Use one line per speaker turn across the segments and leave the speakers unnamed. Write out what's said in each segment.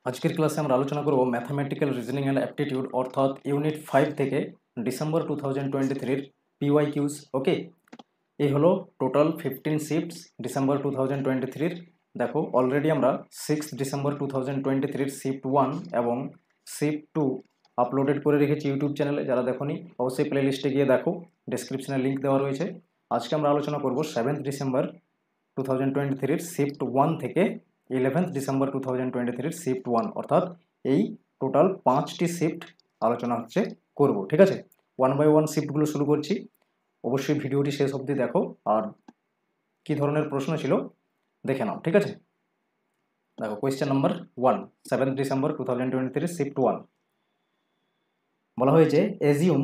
আজকের ক্লাসে আমরা আলোচনা করব ম্যাথমেটিক্যাল রিজনিং অ্যান্ড অ্যাপটিটিউড অর্থাৎ ইউনিট 5 থেকে ডিসেম্বর 2023 পিওয়াইকিউস। ওকে, এই হলো টোটাল 15 শিফটস ডিসেম্বর 2023। দেখো অলরেডি আমরা 6 ডিসেম্বর 2023 শিফট 1 এবং শিফট 2 আপলোডেড করে রেখেছি ইউটিউব চ্যানেলে। যারা দেখোনি অবশ্যই প্লে লিস্টে গিয়ে দেখো, ডেসক্রিপশনে লিঙ্ক দেওয়া রয়েছে। আজকে আমরা আলোচনা করব 7 ডিসেম্বর 2023 শিফট 1 থেকে 11 ডিসেম্বর 2023 শিফট 1, অর্থাৎ এই টোটাল 5টি শিফট আলোচনা করব। ঠিক আছে, ওয়ান বাই ওয়ান শিফটগুলো শুরু করছি। অবশ্যই ভিডিওটি শেষ অবধি দেখো আর কি ধরনের প্রশ্ন ছিল দেখে নাও। ঠিক আছে, দেখো কোয়েশ্চেন নাম্বার 1, 7 ডিসেম্বর 2023 শিফট 1 বলা হয়েছে assume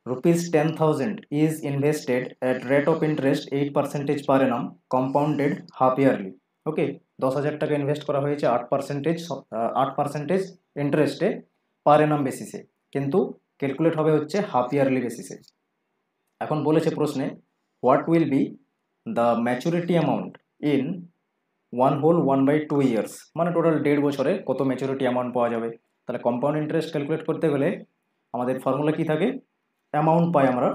₹10,000 is invested at rate of interest 8% per annum compounded half yearly। ওকে, 10,000 টাকা ইনভেস্ট করা হয়েছে 8% ইন্টারেস্টে পার অ্যানাম বেসিসে, কিন্তু ক্যালকুলেট হবে হচ্ছে হাফ ইয়ারলি বেসিসে। এখন বলেছে প্রশ্নে what will be the maturity amount in 1/2 years, মানে টোটাল 1.5 বছরে কত ম্যাচুরিটি অ্যামাউন্ট পাওয়া যাবে। তাহলে কম্পাউন্ড ইন্টারেস্ট ক্যালকুলেট করতে গেলে আমাদের ফর্মুলা কি থাকে, অ্যামাউন্ট পাই আমরা,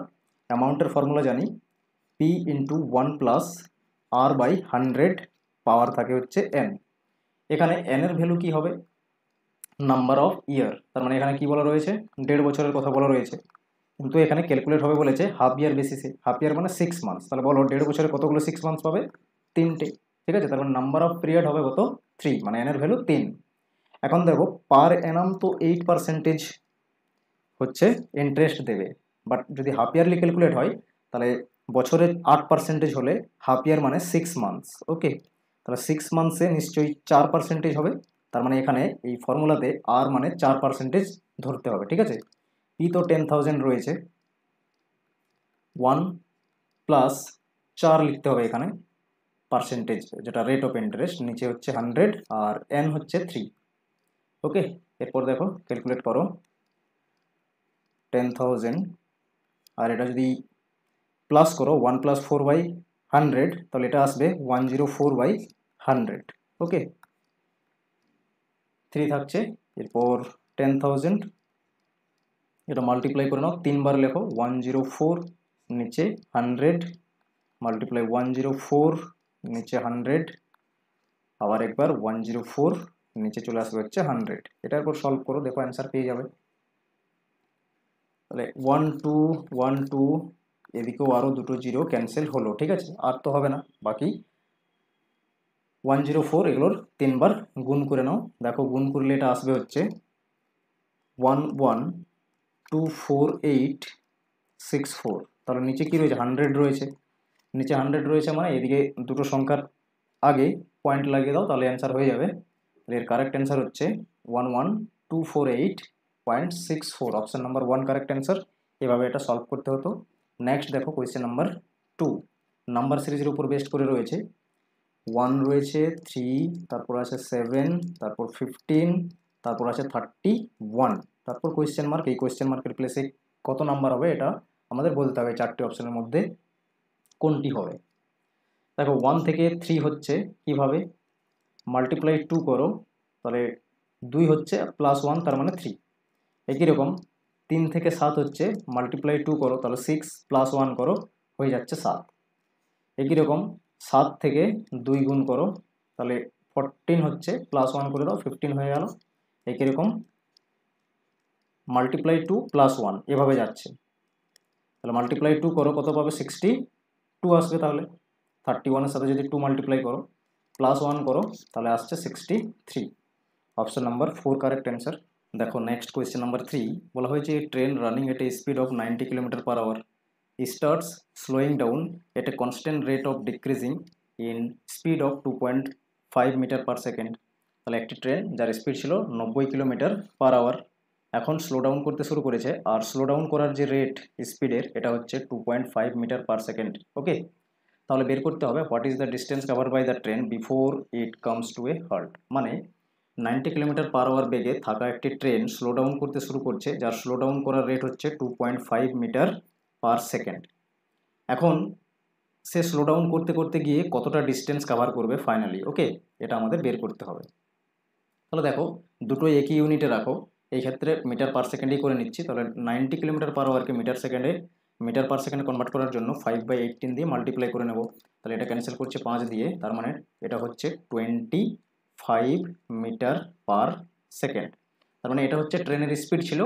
অ্যামাউন্টের ফর্মুলা জানি P into 1 plus R by 100, power থাকে হচ্ছে এন। এখানে এন এর ভ্যালু কি হবে, নাম্বার অফ ইয়ার, তার মানে এখানে কি বলা রয়েছে 1.5 বছরের কথা বলা রয়েছে, কিন্তু এখানে ক্যালকুলেট হবে বলেছে হাফ ইয়ার বেসিসে। হাফ ইয়ার মানে 6 মান্থস, তাহলে বলো 1.5 বছরে কতগুলো 6 মান্থস পাবে, 3টে। ঠিক আছে, তার মানে নাম্বার অফ পিরিয়ড হবে কত, 3, মানে এন এর ভ্যালু 3। এখন দেখো পার অ্যানাম তো 8% হচ্ছে ইন্টারেস্ট দেবে, বাট যদি হাফ ইয়ারলি ক্যালকুলেট হয় তাহলে বছরে 8% হলে হাফ ইয়ার মানে 6 মান্থস। ওকে, তাহলে 6 মান্থসে নিশ্চয়ই 4% হবে, তার মানে এখানে এই ফর্মুলাতে আর মানে 4% ধরতে হবে। ঠিক আছে, পি তো 10,000 রয়েছে, 1 প্লাস 4 লিখতে হবে এখানে পার্সেন্টেজ, যেটা রেট অফ ইন্টারেস্ট, নিচে হচ্ছে 100 আর এন হচ্ছে 3। ওকে, এরপর দেখো ক্যালকুলেট করো 10,000 আর এটা যদি প্লাস করো 1 প্লাস 4/100, তাহলে এটা আসবে 104/100। ওকে, 3 থাকছে, এরপর 10,000 এটা মাল্টিপ্লাই করে নাও, 3 বার লেখো 104, নিচে 100, মাল্টিপ্লাই 104, নিচে 100, আবার একবার 104, নিচে চলে আসবে হচ্ছে 100। এটার পর সলভ করো, দেখো অ্যান্সার পেয়ে যাবে। তাহলে 1 2 1 2, এদিকেও আরও দুটো জিরো ক্যান্সেল হলো। ঠিক আছে, আর তো হবে না, বাকি 104 এগুলোর 3 বার গুণ করে নাও। দেখো গুণ করলে এটা আসবে হচ্ছে 1124,864। তাহলে নিচে কি রয়েছে, 100 রয়েছে, নিচে 100 রয়েছে মানে এদিকে দুটো সংখ্যার আগে পয়েন্ট লাগিয়ে দাও, তাহলে অ্যান্সার হয়ে যাবে। এর কারেক্ট অ্যান্সার হচ্ছে 1124,864, অপশন নাম্বার 1 কারেক্ট অ্যান্সার। এভাবে এটা সলভ করতে হতো। নেক্সট দেখো কোয়েশ্চেন নাম্বার 2, নাম্বার সিরিজের উপর বেস্ট করে রয়েছে। 1 রয়েছে, 3, তারপর আছে 7, তারপর 15, তারপর আছে 31, তারপর কোয়েশ্চেন মার্ক। এই কোয়েশ্চেন মার্কের প্লেসে কত নাম্বার হবে এটা আমাদের বলতে হবে, 4টে অপশনের মধ্যে কোনটি হবে। দেখো 1 থেকে 3 হচ্ছে কিভাবে, মাল্টিপ্লাই 2 করো, তাহলে 2 হচ্ছে প্লাস 1, তার মানে 3। একই রকম 3 থেকে 7 হচ্ছে, মাল্টিপ্লাই 2 করো, তাহলে 6 প্লাস 1 করো, হয়ে যাচ্ছে 7। একই রকম 7 থেকে 2 গুণ করো, তাহলে 14 হচ্ছে, প্লাস 1 করে দাও, 15 হয়ে গেল। একই রকম মাল্টিপ্লাই 2 প্লাস 1 এভাবে যাচ্ছে, তাহলে মাল্টিপ্লাই 2 করো, কত পাবে, 62 আসবে। তাহলে 31-এর সাথে যদি 2 মাল্টিপ্লাই করো, প্লাস 1 করো, তাহলে আসছে 63, অপশন নাম্বার 4 কারেক্ট অ্যান্সার। দেখো নেক্সট কোয়েশ্চেন নাম্বার 3, বলা হয়েছে train running at A speed of 90 km/h starts slowing down at a constant rate of decreasing in speed of 2.5 metre per second. তাহলে একটি train যার speed ছিল 90 km/h এখন slow down করতে শুরু করেছে, আর স্লো ডাউন করার যে রেট স্পিডের এটা হচ্ছে 2.5 মিটার পার সেকেন্ড। ওকে, তাহলে বের করতে হবে what is the distance cover by the train before it comes to a halt. মানে 90 km/h বেগে থাকা একটি ট্রেন স্লো ডাউন করতে শুরু করছে, যার স্লো ডাউন করার রেট হচ্ছে 2.5 মিটার পার সেকেন্ড। এখন সে স্লো ডাউন করতে করতে গিয়ে কতটা ডিস্টেন্স কভার করবে ফাইনালি। ওকে, এটা আমাদের বের করতে হবে। তাহলে দেখো দুটোই একই ইউনিটে রাখো, এই ক্ষেত্রে মিটার পার সেকেন্ডেই করে নিচ্ছি। তাহলে 90 কিলোমিটার পার আওয়ারকে মিটার পার সেকেন্ডে কনভার্ট করার জন্য 5/18 দিয়ে মাল্টিপ্লাই করে নেব। তাহলে এটা ক্যান্সেল করছে 5 দিয়ে, তার মানে এটা হচ্ছে 25 মিটার পার সেকেন্ড। তার মানে এটা হচ্ছে ট্রেনের স্পিড ছিল,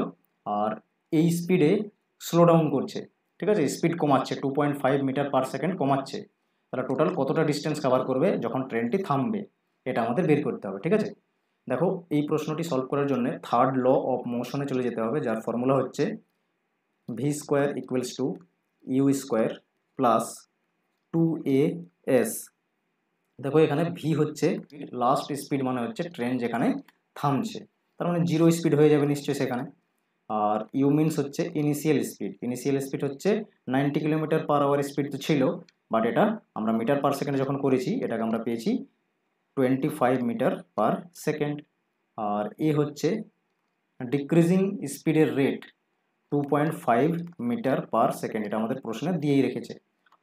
আর এই স্পিডে স্লো ডাউন করছে, ঠিক আছে, স্পিড কমাচ্ছে, 2.5 মিটার পার সেকেন্ড কমাচ্ছে। তাহলে টোটাল কতটা ডিস্টেন্স কভার করবে যখন ট্রেনটি থামবে, এটা আমাদের বের করতে হবে, ঠিক আছে। দেখো এই প্রশ্নটি সলভ করার জন্য থার্ড ল অফ মোশনে চলে যেতে হবে, যার ফর্মুলা হচ্ছে V square equals to U square plus 2as। দেখো এখানে ভি হচ্ছে লাস্ট স্পিড, মানে হচ্ছে ট্রেন যেখানে থামছে, তার মানে জিরো স্পিড হয়ে যাবে নিশ্চয়ই সেখানে। আর ইউ মিনস হচ্ছে ইনিশিয়াল স্পিড হচ্ছে 90 কিলোমিটার পার আওয়ার স্পিড তো ছিল, বাট এটা আমরা মিটার পার সেকেন্ডে যখন করেছি এটাকে আমরা পেয়েছি 25 মিটার পার সেকেন্ড। আর এ হচ্ছে ডিক্রিজিং স্পিডের রেট 2.5 মিটার পার সেকেন্ড, এটা আমাদের প্রশ্নে দিয়েই রেখেছে।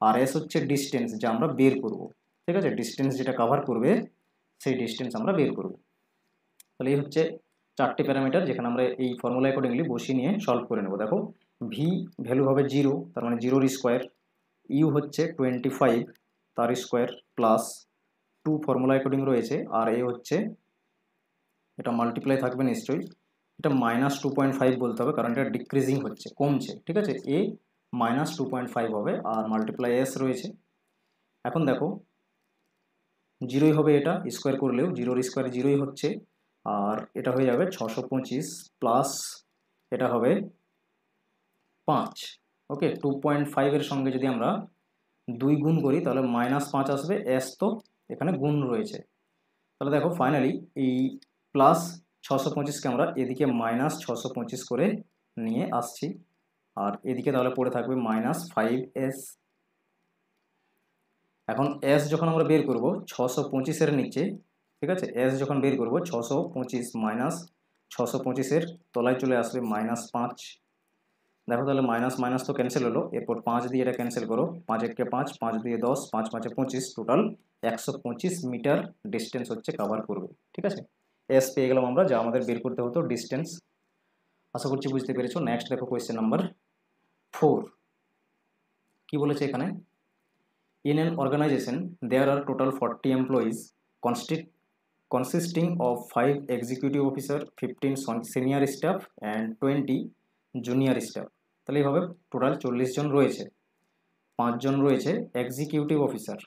আর এস হচ্ছে ডিস্টেন্স যা আমরা বের করব, ঠিক আছে, ডিস্টেন্স যেটা কভার করবে সেই ডিস্টেন্স আমরা বের করব। তাহলে এই হচ্ছে চারটে প্যারামিটার, যেখানে আমরা এই ফর্মুলা অ্যাকর্ডিংলি বসিয়ে নিয়ে সলভ করে নেব। দেখো ভি ভ্যালু হবে 0, তার মানে 0-র স্কোয়ার, ইউ হচ্ছে 25 তার স্কোয়ার প্লাস 2 ফর্মুলা অ্যাকর্ডিং রয়েছে, আর এ হচ্ছে এটা মাল্টিপ্লাই থাকবে নিশ্চয়ই, এটা -2.5 বলতে হবে কারণ এটা ডিক্রিজিং হচ্ছে, কমছে, ঠিক আছে, এ -2.5 হবে, আর মাল্টিপ্লাই এস রয়েছে। এখন দেখো জিরোই হবে, এটা স্কোয়ার করলেও 0-র স্কোয়ার 0ই হচ্ছে, আর এটা হয়ে যাবে 625 প্লাস এটা হবে 5। ওকে, 2.5-এর সঙ্গে যদি আমরা 2 গুণ করি তাহলে -5 আসবে, এস তো এখানে গুণ রয়েছে। তাহলে দেখো ফাইনালি এই প্লাস 625কে আমরা এদিকে -625 করে নিয়ে আসছি, আর এদিকে তাহলে পড়ে থাকবে -5s। এখন এস যখন আমরা বের করব 625-এর নিচে, ঠিক আছে, এস যখন বের করব 625 মাইনাস 625-এর তলায় চলে আসবে -5। দেখো তাহলে মাইনাস মাইনাস তো ক্যান্সেল হলো, এরপর 5 দিয়ে এটা ক্যান্সেল করো, 5 একে 5, 5 দিয়ে 10, 5 5 25, টোটাল 125 মিটার ডিস্টেন্স হচ্ছে কভার করবে, ঠিক আছে। এস পেয়ে গেলাম আমরা, যা আমাদের বের করতে হতো ডিস্টেন্স। আশা করছি বুঝতে পেরেছো। নেক্সট দেখো কোয়েশ্চেন নাম্বার 4 কি বলেছে এখানে। In an organization, there are total 40 employees consisting of 5 executive officer, 15 senior staff and 20 junior staff। তাহলে এইভাবে টোটাল 40 জন রয়েছে, 5 জন রয়েছে এক্সিকিউটিভ অফিসার,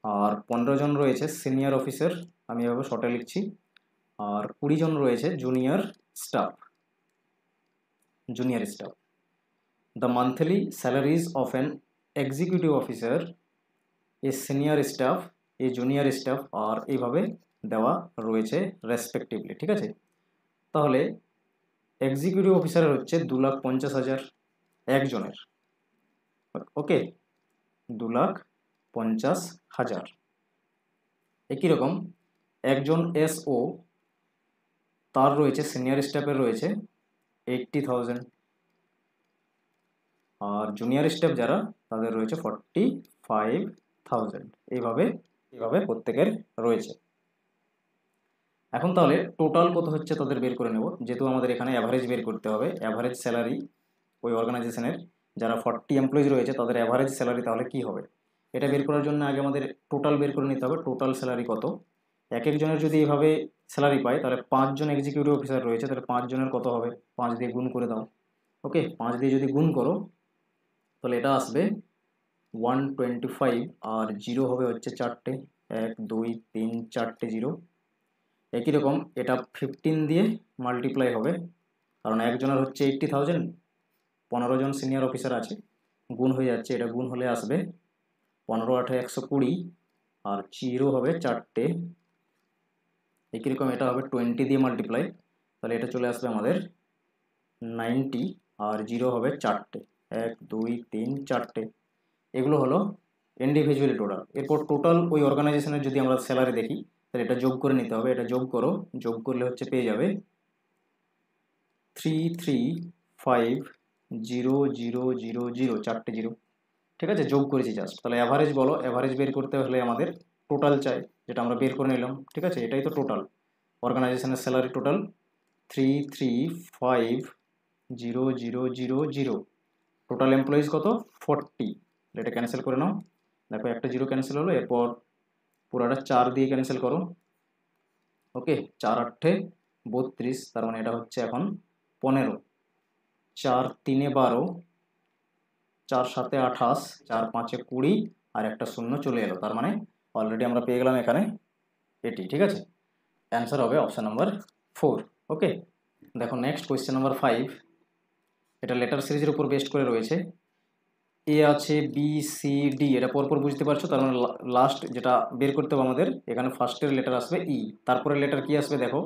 আর 15 জন রয়েছে সিনিয়র অফিসার, আমি এভাবে শর্টে লিখছি, আর 20 জন রয়েছে junior staff. The monthly salaries of an executive officer, a senior staff, a junior staff আর এইভাবে দেওয়া রয়েছে রেসপেক্টিভলি, ঠিক আছে। তাহলে এক্সিকিউটিভ অফিসারের হচ্ছে 2,50,000 একজনের, ওকে, 2,50,000। একই রকম একজন এসও তার রয়েছে সিনিয়র স্টাফের রয়েছে 80,000, আর জুনিয়র স্টাফ যারা তাদের রয়েছে 45,000। এইভাবে প্রত্যেকের রয়েছে। এখন তাহলে টোটাল কত হচ্ছে তাদের বের করে নেব, যেহেতু আমাদের এখানে অ্যাভারেজ বের করতে হবে। অ্যাভারেজ স্যালারি ওই অর্গানাইজেশনের যারা 40 এমপ্লয়িজ রয়েছে তাদের অ্যাভারেজ স্যালারি তাহলে কি হবে, এটা বের করার জন্য আগে আমাদের টোটাল বের করে নিতে হবে। টোটাল স্যালারি কত, এক একজনের যদি এভাবে স্যালারি পায় তাহলে 5 জন এক্সিকিউটিভ অফিসার রয়েছে, তাহলে 5 জনের কত হবে, 5 দিয়ে গুণ করে দাও। ওকে, 5 দিয়ে যদি গুণ করো তাহলে এটা আসবে 125, আর জিরো হবে হচ্ছে 4টে, 1 2 3 4টে জিরো। একই রকম এটা 15 দিয়ে মাল্টিপ্লাই হবে, কারণ একজনের হচ্ছে 80,000, 15 জন সিনিয়র অফিসার আছে, গুণ হয়ে যাচ্ছে, এটা গুণ হলে আসবে 15 8 120, আর জিরো হবে 4টে। একই রকম এটা হবে 20 দিয়ে মাল্টিপ্লাই, তাহলে এটা চলে আসবে আমাদের 90, আর জিরো হবে 4টে, 1 2 3 4টে। এগুলো হলো ইন্ডিভিজুয়ালি টোটাল। এরপর টোটাল ওই অর্গানাইজেশনের যদি আমরা স্যালারি দেখি তাহলে এটা যোগ করে নিতে হবে, এটা যোগ করো, যোগ করলে হচ্ছে পেয়ে যাবে 335,000, 4টে জিরো, ঠিক আছে, যোগ করেছি জাস্ট। তাহলে অ্যাভারেজ বলো, অ্যাভারেজ বের করতে হলে আমাদের টোটাল চাই, যেটা আমরা বের করে নিলাম, ঠিক আছে, এটাই তো টোটাল। অর্গানাইজেশনের স্যালারি টোটাল 3350000। টোটাল এমপ্লয়িজ কত 40। এটা ক্যান্সেল করে নাও, দেখো একটা জিরো ক্যান্সেল হলো, এরপর পুরোটা 4 দিয়ে ক্যান্সেল করো। ওকে, 4 8 32, তার মানে এটা হচ্ছে এখন 15। 4 3 12, 4 7 28, 4 5 20, আর একটা শূন্য চলে এলো, তার মানে অলরেডি আমরা পেয়ে গেলাম এখানে এটি। ঠিক আছে, অ্যান্সার হবে অপশান নাম্বার 4। ওকে, দেখো নেক্সট কোয়েশ্চেন নাম্বার 5। এটা লেটার সিরিজের উপর বেস্ট করে রয়েছে। এ আছে, বি সি ডি, এটা পরপর বুঝতে পারছো, তার মানে লাস্ট যেটা বের করতে হবে আমাদের, এখানে ফার্স্টের লেটার আসবে ই, তারপরে লেটার কি আসবে দেখো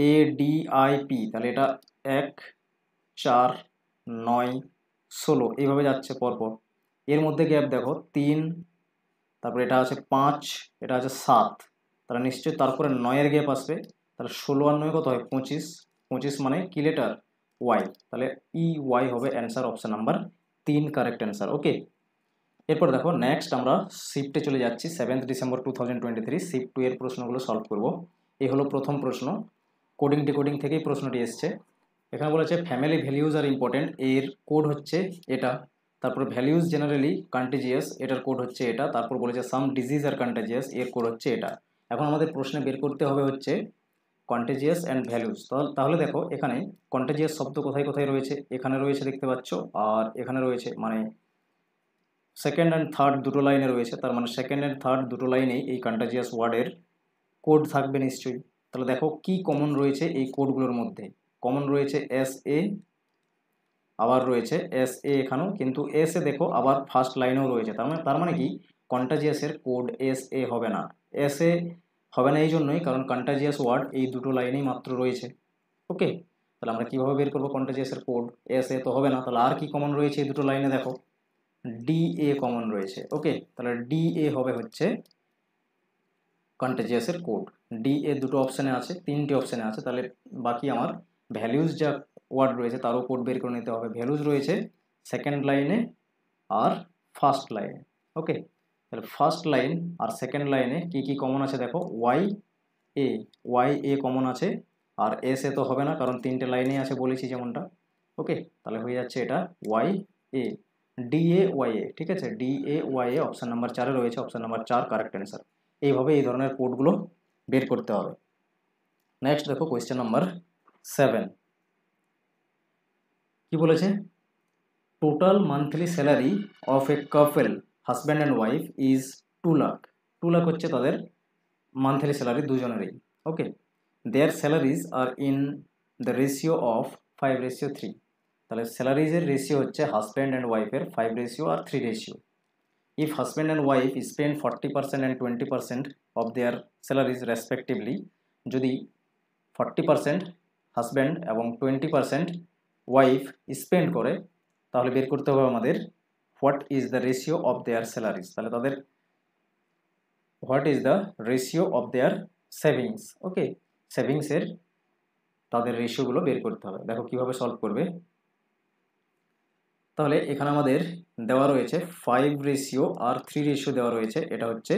এ ডি আই পি, তাহলে এটা 1 4 9 16 এইভাবে যাচ্ছে পরপর। এর মধ্যে গ্যাপ দেখো 3, তারপরে এটা আছে 5, এটা আছে 7, তাহলে নিশ্চয়ই তারপরে 9-এর গ্যাপ আসবে, তাহলে 16 আর 9 কত হয় 25। 25 মানে কি লেটার ওয়াই, তাহলে ই ওয়াই হবে answer, option number 3 correct answer. Okay, এরপর দেখো নেক্সট আমরা শিফটে চলে যাচ্ছি। 7 ডিসেম্বর 2023 শিফট 2 এর প্রশ্নগুলো সলভ করব। এই হলো প্রথম প্রশ্ন, কোডিং ডিকোডিং থেকেই প্রশ্নটি এসছে। এখানে বলেছে ফ্যামিলি ভ্যালিউজ আর ইম্পর্টেন্ট, এর কোড হচ্ছে এটা। তারপর ভ্যালিউজ জেনারেলি কন্টিজিয়াস, এটার কোড হচ্ছে এটা। তারপর বলেছে সাম ডিজিজ আর কন্টিজিয়াস, এর কোড হচ্ছে এটা। এখন আমাদের প্রশ্নে বের করতে হবে হচ্ছে কন্টিজিয়াস অ্যান্ড ভ্যালুজ। তাহলে দেখো এখানে কন্টিজিয়াস শব্দ কোথায় কোথায় রয়েছে, এখানে রয়েছে দেখতে পাচ্ছ, আর এখানে রয়েছে, মানে সেকেন্ড অ্যান্ড থার্ড দুটো লাইনে রয়েছে, তার মানে সেকেন্ড অ্যান্ড থার্ড দুটো লাইনেই এই কন্টিজিয়াস ওয়ার্ডের কোড থাকবে নিশ্চয়ই। তাহলে দেখো কি কমন রয়েছে এই কোডগুলোর মধ্যে। কমন রয়েছে এস এ, আবার রয়েছে এস এ এখানেও, কিন্তু এস এ দেখো আবার ফার্স্ট লাইনেও রয়েছে, তার মানে কি কন্টাজিয়াসের কোড এস এ হবে না। এস এ হবে না এই জন্যই কারণ কন্টাজিয়াস ওয়ার্ড এই দুটো লাইনেই মাত্র রয়েছে। ওকে, তাহলে আমরা কীভাবে বের করবো কন্টাজিয়াসের কোড, এস এ তো হবে না, তাহলে আর কি কমন রয়েছে এই দুটো লাইনে দেখো ডি এ কমন রয়েছে। ওকে, তাহলে ডি এ হবে হচ্ছে কন্টাজিয়াসের কোড। ডি এ দুটো অপশানে আছে, 3টে অপশানে আছে, তাহলে বাকি আমার ভ্যালিউজ যা ওয়ার্ড রয়েছে তারও কোড বের করে নিতে হবে। ভ্যালুজ রয়েছে সেকেন্ড লাইনে আর ফার্স্ট লাইনে। ওকে, তাহলে ফার্স্ট লাইন আর সেকেন্ড লাইনে কি কি কমন আছে দেখো ওয়াই এ কমন আছে, আর এস এ তো হবে না কারণ 3টে লাইনেই আছে বলেছি যেমনটা। ওকে, তাহলে হয়ে যাচ্ছে এটা Y A, D A Y A. ঠিক আছে, D A Y A option number 4-এ রয়েছে, অপশান নাম্বার 4 কারেক্ট অ্যান্সার। এইভাবে এই ধরনের কোডগুলো বের করতে হবে। নেক্সট দেখো কোয়েশ্চেন নাম্বার 7 কি বলেছে, total monthly salary of a couple husband and wife is 2 lakh. 2 lakh হচ্ছে তাদের মান্থলি স্যালারি দুজনেরই। Okay, their salaries are in the ratio of 5:3। তাহলে স্যালারিজের রেশিও হচ্ছে হাজব্যান্ড অ্যান্ড ওয়াইফের 5 আর 3 ratio. If husband and wife spend 40% and 20% of their salaries respectively, যদি 40% husband এবং 20% ওয়াইফ স্পেন্ড করে, তাহলে বের করতে হবে আমাদের what is the ratio of their salaries, তাহলে তাদের what is the ratio of their savings. Okay, সেভিংসের তাদের রেশিওগুলো বের করতে হবে। দেখো কিভাবে সলভ করবে। তাহলে এখানে আমাদের দেওয়া রয়েছে 5 আর 3 দেওয়া রয়েছে, এটা হচ্ছে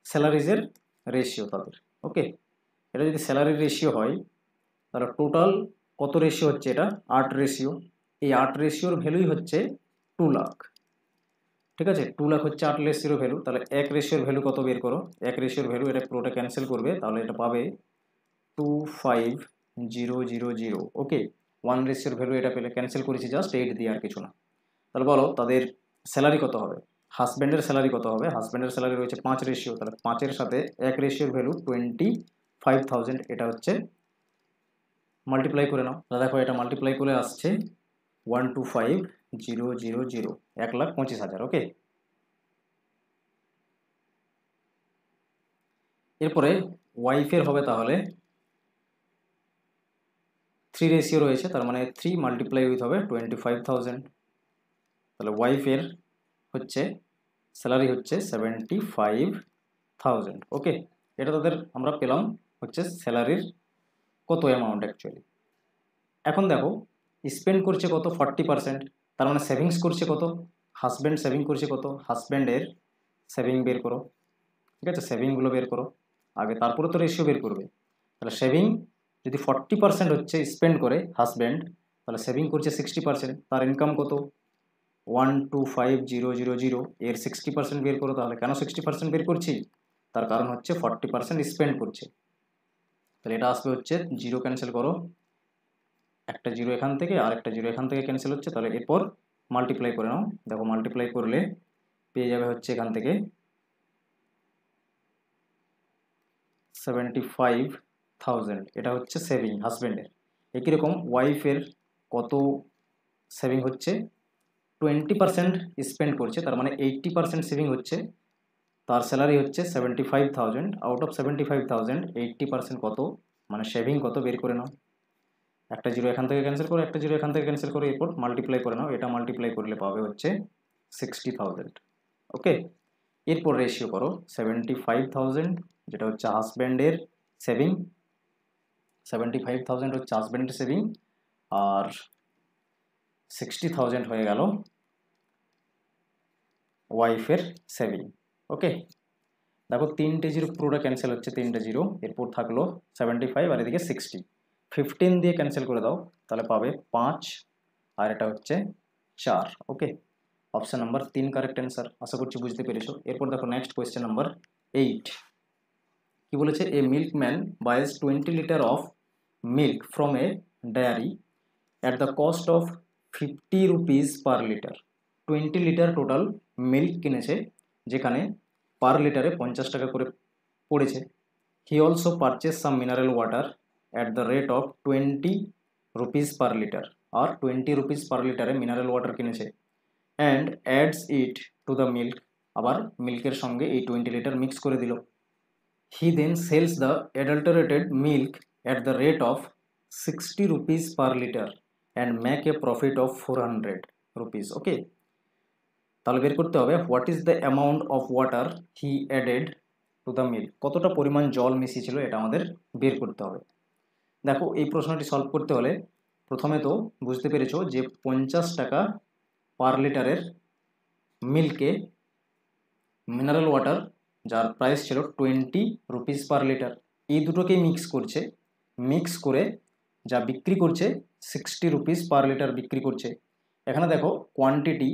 স্যালারিজের রেশিও তাদের। ওকে, এটা যদি স্যালারির রেশিও হয় তাহলে টোটাল কত রেশিও হচ্ছে, এটা 8। এই 8 ভ্যালুই হচ্ছে 2 লাখ। ঠিক আছে, 2 লাখ হচ্ছে 8 ভ্যালু, তাহলে 1 ভ্যালু কত বের করো। 1 ভ্যালু এটা পুরোটা ক্যান্সেল করবে, তাহলে এটা পাবে 25000। ওকে, 1 ভ্যালু এটা পেলে ক্যান্সেল করেছি জাস্ট 8 দিয়ে, আর কিছু না। তাহলে বলো তাদের স্যালারি কত হবে, হাজব্যান্ডের স্যালারি কত হবে। হাজব্যান্ডের স্যালারি রয়েছে 5, তাহলে 5-এর সাথে 1 ভ্যালু 25,000, এটা হচ্ছে মাল্টিপ্লাই করে নাও। তাহলে দেখো এটা মাল্টিপ্লাই করে আসছে 125,000, 1,25,000। ওকে, এরপরে ওয়াইফের হবে তাহলে 3 রয়েছে, তার মানে 3 মাল্টিপ্লাই উইথ হবে 25,000। তাহলে ওয়াইফের হচ্ছে স্যালারি হচ্ছে 75,000। ওকে, এটা তাদের আমরা পেলাম হচ্ছে স্যালারির কত অ্যামাউন্ট অ্যাকচুয়ালি। এখন দেখো স্পেন্ড করছে কত 40%, তার মানে সেভিংস করছে কত, হাজব্যান্ড সেভিং করছে কত, হাজব্যান্ডের সেভিং বের করো। ঠিক আছে, সেভিংগুলো বের করো আগে, তারপরে তো রেশিও বের করবে। তাহলে সেভিং যদি 40% হচ্ছে স্পেন্ড করে হাজব্যান্ড, তাহলে সেভিং করছে 60%। তার ইনকাম কত? 125,000। এর 60% বের করো। তাহলে কেন 60% বের করছি? তার কারণ হচ্ছে 40% স্পেন্ড করছে। তাহলে এটা আসবে হচ্ছে, জিরো ক্যান্সেল করো, একটা জিরো এখান থেকে আর একটা জিরো এখান থেকে ক্যান্সেল হচ্ছে। তাহলে এরপর মাল্টিপ্লাই করে নাও। দেখো মাল্টিপ্লাই করলে পেয়ে যাবে হচ্ছে এখান থেকে 75,000। এটা হচ্ছে সেভিং হাজব্যান্ডের। একই রকম ওয়াইফের কত সেভিং হচ্ছে? 20% স্পেন্ড করছে, তার মানে 80% সেভিং হচ্ছে। তার স্যালারি হচ্ছে 75,000। আউট অফ 75,000 80% কত, মানে সেভিং কত বের করে নাও। একটা জিরো এখান থেকে ক্যান্সেল করো, একটা জিরো এখান থেকে ক্যান্সেল করো, এরপর মাল্টিপ্লাই করে নাও। এটা মাল্টিপ্লাই করলে পাবে হচ্ছে 60,000। ওকে, এরপর রেশিও করো 75,000, যেটা হচ্ছে হাজব্যান্ডের সেভিং, 75,000 হচ্ছে হাজব্যান্ডের সেভিং, আর 60,000 হয়ে গেল ওয়াইফের সেভিং। ওকে, দেখো তিনটে জিরো পুরোটা ক্যান্সেল হচ্ছে, তিনটে জিরো, এরপর থাকলো 75 আর এদিকে 60। 15 দিয়ে ক্যান্সেল করে দাও, তাহলে পাবে 5 আর এটা হচ্ছে 4। ওকে, অপশন নাম্বার 3 কারেক্ট অ্যান্সার। আশা করছি বুঝতে পেরেছো। এরপর দেখো নেক্সট কোয়েশ্চেন নাম্বার 8। কি বলেছে? A milkman buys 20 litre of milk from a dairy at the cost of 50 rupees per litre. 20 litre total milk কিনেছে, যেখানে পার লিটারে 50 টাকা করে পড়েছে। He also purchase some mineral water at the rate of 20 rupees per litre. আর 20 rupees পার লিটারে mineral water কিনেছে। And adds it to the milk, আবার মিল্কের সঙ্গে এই 20 লিটার মিক্স করে দিল। He then sells the adulterated milk at the rate of 60 rupees per litre and make a profit of 400 rupees. Okay, তাহলে বের করতে হবে what is the amount of water he added to the milk. কতটা পরিমাণ জল মিশিয়েছিল এটা আমাদের বের করতে হবে। দেখো এই প্রশ্নটি সলভ করতে হলে প্রথমে তো বুঝতে পেরেছো যে 50 টাকা পার লিটারের মিল্কে মিনারেল ওয়াটার যার প্রাইস ছিল 20 রুপিস পার লিটার, এই দুটোকেই মিক্স করছে। মিক্স করে যা বিক্রি করছে 60 রুপিস পার লিটার বিক্রি করছে। এখানে দেখো কোয়ান্টিটি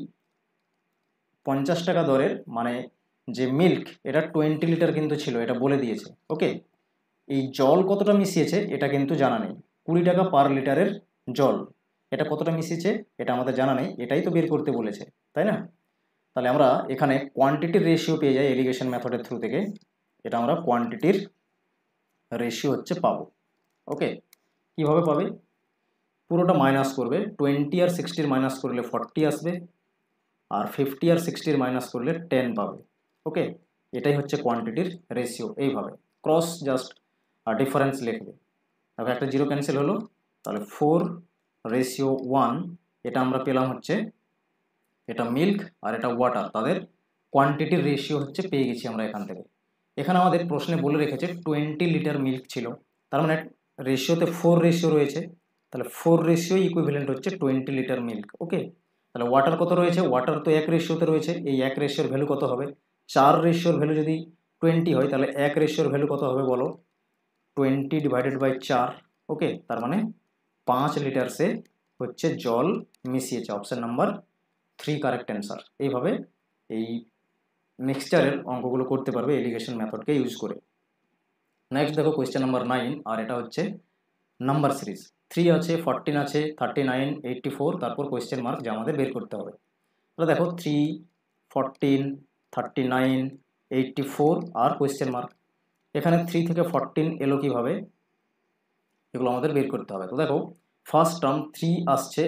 50 টাকা দরের, মানে যে মিল্ক এটা 20 লিটার কিন্তু ছিল, এটা বলে দিয়েছে। ওকে, এই জল কতটা মিশিয়েছে এটা কিন্তু জানা নেই। 20 টাকা পার লিটারের জল, এটা কতটা মিশিয়েছে এটা আমাদের জানা নেই, এটাই তো বের করতে বলেছে, তাই না? তাহলে আমরা এখানে কোয়ান্টিটির রেশিও পেয়ে যাই এলিগেশন মেথডের থ্রু থেকে। এটা আমরা কোয়ান্টিটির রেশিও হচ্ছে পাবো। ওকে, কিভাবে পাবে? পুরোটা মাইনাস করবে, 20 আর 60 মাইনাস করলে 40 আসবে, আর 50 আর 60 মাইনাস করলে 10 পাবে। ওকে, এটাই হচ্ছে কোয়ান্টিটির রেশিও। এইভাবে ক্রস জাস্ট ডিফারেন্স লিখবে। তারপর একটা জিরো ক্যান্সেল হলো, তাহলে 4:1 এটা আমরা পেলাম হচ্ছে, এটা মিল্ক আর এটা ওয়াটার, তাদের কোয়ান্টিটির রেশিও হচ্ছে পেয়ে গেছি আমরা এখান থেকে। এখানে আমাদের প্রশ্নে বলে রেখেছে 20 লিটার মিল্ক ছিল, তার মানে রেশিওতে 4 রেশিও রয়েছে, তাহলে 4 রেশিও ইকুইভ্যালেন্ট হচ্ছে 20 লিটার মিল্ক। ওকে, তাহলে ওয়াটার কত রয়েছে? ওয়াটার তো 1 রেশিওতে রয়েছে, এই 1 রেশিওর ভ্যালু কত হবে? 4 রেশিওর ভ্যালু যদি 20 হয়, তাহলে 1 রেশিওর ভ্যালু কত হবে বলো? 20 ডিভাইডেড বাই 4। ওকে, তার মানে 5 লিটার সে হচ্ছে জল মিশিয়েছে। Option number 3 correct answer. এইভাবে এই মিক্সচারের অঙ্কগুলো করতে পারবে এলিগেশন মেথডকে ইউজ করে। নেক্সট দেখো কোয়েশ্চেন নাম্বার 9, আর এটা হচ্ছে নাম্বার সিরিজ। 3 আছে, 14 আছে, 39, 84, তারপর কোয়েশ্চেন মার্ক যা আমাদের বের করতে হবে। তাহলে দেখো 3, 14, 39, 84 আর কোয়েশ্চেন মার্ক। এখানে 3 থেকে 14 এলো কিভাবে, এগুলো আমাদের বের করতে হবে। তো দেখো ফার্স্ট টার্ম 3 আসছে,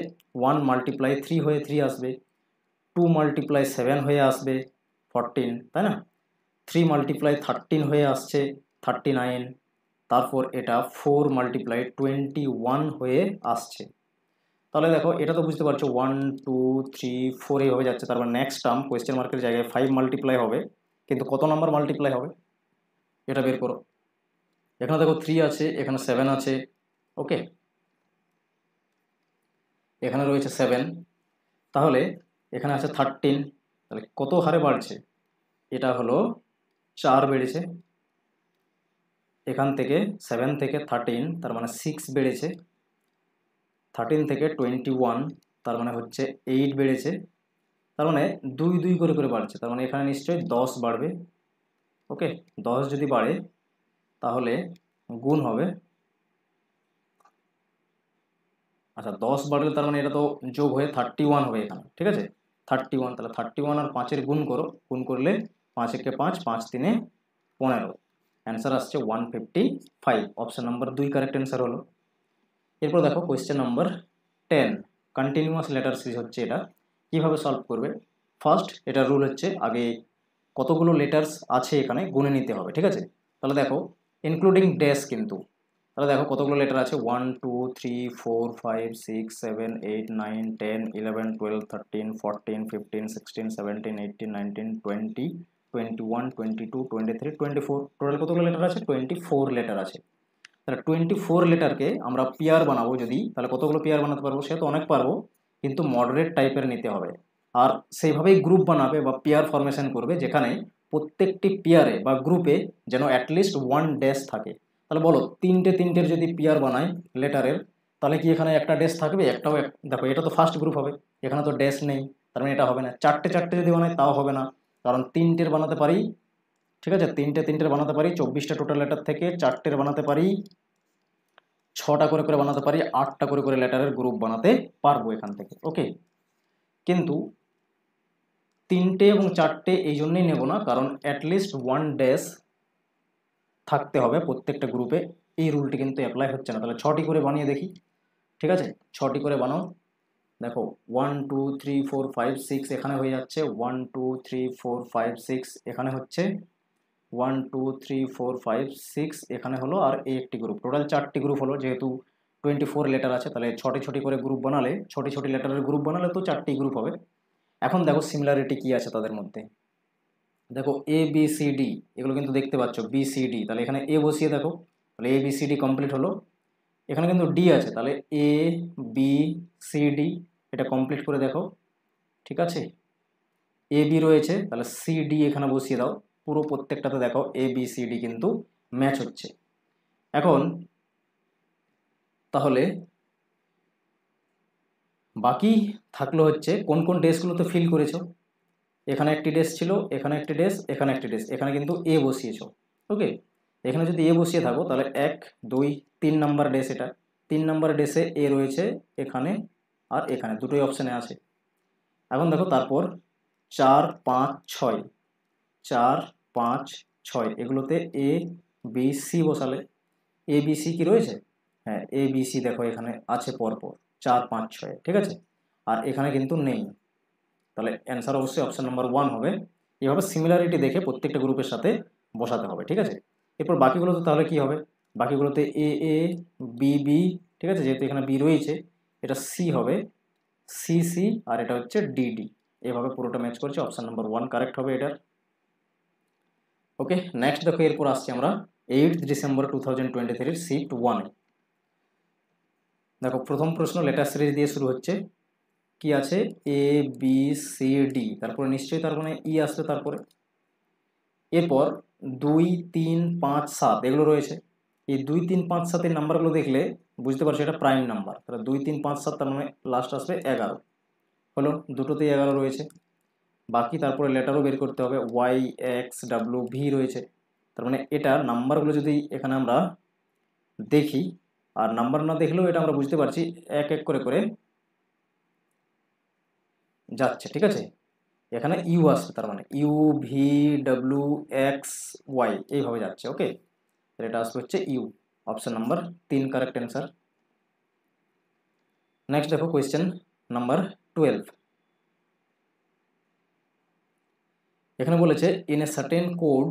1 মাল্টিপ্লাই 3 হয়ে 3 আসবে, 2 মাল্টিপ্লাই 7 হয়ে আসবে 14, তাই না? 3 মাল্টিপ্লাই 13 হয়ে আসছে 39, তারপর এটা 4 মাল্টিপ্লাই 21 হয়ে আসছে। তাহলে দেখো এটা তো বুঝতে পারছো 1, 2, 3, 4 এইভাবে যাচ্ছে, তারপর নেক্সট টার্ম কোয়েশ্চেন মার্কের জায়গায় 5 মাল্টিপ্লাই হবে, কিন্তু কত নাম্বার মাল্টিপ্লাই হবে এটা বের করো। এখানে দেখো 3 আছে, এখানে 7 আছে। ওকে, এখানে রয়েছে 7, তাহলে এখানে আছে 13, তাহলে কত হারে বাড়ছে? এটা হলো 4 বেড়েছে। এখান থেকে 7 থেকে 13 তার মানে 6 বেড়েছে, 13 থেকে 21 তার মানে হচ্ছে 8 বেড়েছে, তার মানে 2 2 করে করে বাড়ছে, তার মানে এখানে নিশ্চয়ই 10 বাড়বে। ওকে, 10 যদি বাড়ে তাহলে গুণ হবে, আচ্ছা 10 বাড়লে তার মানে এটা তো যোগ হয়ে 31 হবে এখানে, ঠিক আছে 31, তাহলে 31 আর 5-এর গুণ করো, গুণ করলে 5 একে 5, 5 3-এ 15, অ্যান্সার আসছে 155। অপশন নাম্বার 2 কারেক্ট অ্যান্সার হলো। এরপর দেখো question number 10, continuous letter series হচ্ছে এটা, কিভাবে সলভ করবে। ফার্স্ট এটা রুল হচ্ছে আগে কতগুলো লেটার্স আছে এখানে গুনে নিতে হবে, ঠিক আছে। তাহলে দেখো ইনক্লুডিং ড্যাশ কিন্তু, তাহলে দেখো কতগুলো লেটার আছে, 1 2 3 4 5 6 7 8 9 10 11 12 13 14 15 16 17 18 19 20 21 22 23 24, টোটাল কতগুলো লেটার আছে, 24 লেটার আছে। তাহলে 24 লেটারকে আমরা পেয়ার বানাবো যদি, তাহলে কতগুলো পেয়ার বানাতে পারবো, সে তো অনেক পারবো, কিন্তু মডারেট টাইপের নিতে হবে। আর সেইভাবেই গ্রুপ বানাবে বা পেয়ার ফরমেশন করবে, যেখানে প্রত্যেকটি পেয়ারে বা গ্রুপে যেন অ্যাটলিস্ট 1 ড্যাশ থাকে। তাহলে বলো তিনটের যদি পেয়ার বানাই লেটারের, তাহলে কি এখানে একটা ড্যাশ থাকবে, একটাও দেখো এটা তো ফার্স্ট গ্রুপ হবে, এখানে তো ড্যাশ নেই, তার মানে এটা হবে না। চারটে যদি বানাই তাও হবে না, কারণ তিনটের বানাতে পারি, ঠিক আছে তিনটের বানাতে পারি, 24টা টোটাল লেটার থেকে 4টের বানাতে পারি, 6টা করে করে বানাতে পারি, 8টা করে করে লেটারের গ্রুপ বানাতে পারবো এখান থেকে। ওকে, কিন্তু 3টে এবং 4টে এই জন্যই নেব না, কারণ অ্যাটলিস্ট 1 ড্যাশ থাকতে হবে প্রত্যেকটা গ্রুপে, এই রুলটি কিন্তু অ্যাপ্লাই হচ্ছে না। তাহলে 6টি করে বানিয়ে দেখি, ঠিক আছে 6টি করে বানাও। দেখো 1 2 3 4 5 6 এখানে হয়ে যাচ্ছে, 1 2 3 4 5 6 এখানে হচ্ছে, 1 2 3 4 5 6 এখানে হলো, আর এই একটি গ্রুপ, টোটাল 4টি গ্রুপ হলো। যেহেতু 24 লেটার আছে, তাহলে ছটি করে গ্রুপ বানালে, ছোটি লেটারের গ্রুপ বানালে তো 4টি গ্রুপ হবে। এখন দেখো সিমিলারিটি কি আছে তাদের মধ্যে, দেখো এ বি সি ডি, এগুলো কিন্তু দেখতে পাচ্ছ বি সি ডি, তাহলে এখানে এ বসিয়ে দেখো, তাহলে A B C D complete হলো। এখানে কিন্তু ডি আছে, তাহলে এ বি সি ডি এটা কমপ্লিট করে দেখো, ঠিক আছে এ বি রয়েছে, তাহলে সি ডি এখানে বসিয়ে দাও, পুরো প্রত্যেকটাতে দেখো এ বি সি ডি কিন্তু ম্যাচ হচ্ছে। এখন তাহলে বাকি থাকলো হচ্ছে কোন কোন ডেসগুলোতে ফিল করেছো। এখানে একটি ডেস ছিল, এখানে একটি ডেস, এখানে একটি ডেস, এখানে কিন্তু এ বসিয়েছো। ওকে, এখানে যদি এ বসিয়ে থাকো তাহলে 1 2 3 নাম্বার ডেস, এটা 3 নাম্বার ডেসে এ রয়েছে এখানে আর এখানে, দুটোই অপশানে আছে। এখন দেখো তারপর 4 5 6, 4 5 6 এগুলোতে এ বি সি বসালে, এ বি সি কি রয়েছে, হ্যাঁ এ বি সি দেখো এখানে আছে পরপর 4 5 6, ঠিক আছে, আর এখানে কিন্তু নেই, তাহলে অ্যান্সার অবশ্যই অপশন নাম্বার 1 হবে। এভাবে সিমিলারিটি দেখে প্রত্যেকটা গ্রুপের সাথে বসাতে হবে, ঠিক আছে। এরপর বাকিগুলোতে তাহলে কি হবে, বাকিগুলোতে এ এ বি বি, ঠিক আছে যেহেতু এখানে বি রয়েছে, এটা সি হবে, সি সি, আর এটা হচ্ছে ডি ডি, এভাবে পুরোটা ম্যাচ করছে, অপশন নাম্বার 1 কারেক্ট হবে এটার। ওকে, নেক্সট দেখো এরপর আসছি আমরা 8 ডিসেম্বর 2023 শিফট 1। দেখো প্রথম প্রশ্ন লেটার সিরিজ দিয়ে শুরু হচ্ছে, কি আছে এ বি সি ডি, তারপরে নিশ্চয়ই তার মানে ই আসবে তারপরে। এরপর 2 3 5 7 এগুলো রয়েছে, এই 2 3 5 7 নাম্বারগুলো দেখলে বুঝতে পারছো এটা প্রাইম নাম্বার, তাহলে 2 3 5 7 তার মানে লাস্ট আসবে 11 হলো, দুটোতেই 11 রয়েছে। বাকি তারপরে লেটারও বের করতে হবে, ওয়াই এক্স ডাব্লিউ ভি রয়েছে, তার মানে এটা নাম্বারগুলো যদি এখানে আমরা দেখি, আর নাম্বার না দেখলেও এটা আমরা বুঝতে পারছি এক এক করে করে যাচ্ছে, ঠিক আছে। এখানে ইউ আসছে, তার মানে U V W X Y এইভাবে যাচ্ছে। ওকে, এটা আসবে হচ্ছে U, option number 3 correct answer. Next দেখো কোয়েশ্চেন নাম্বার 12, এখানে বলেছে in a certain code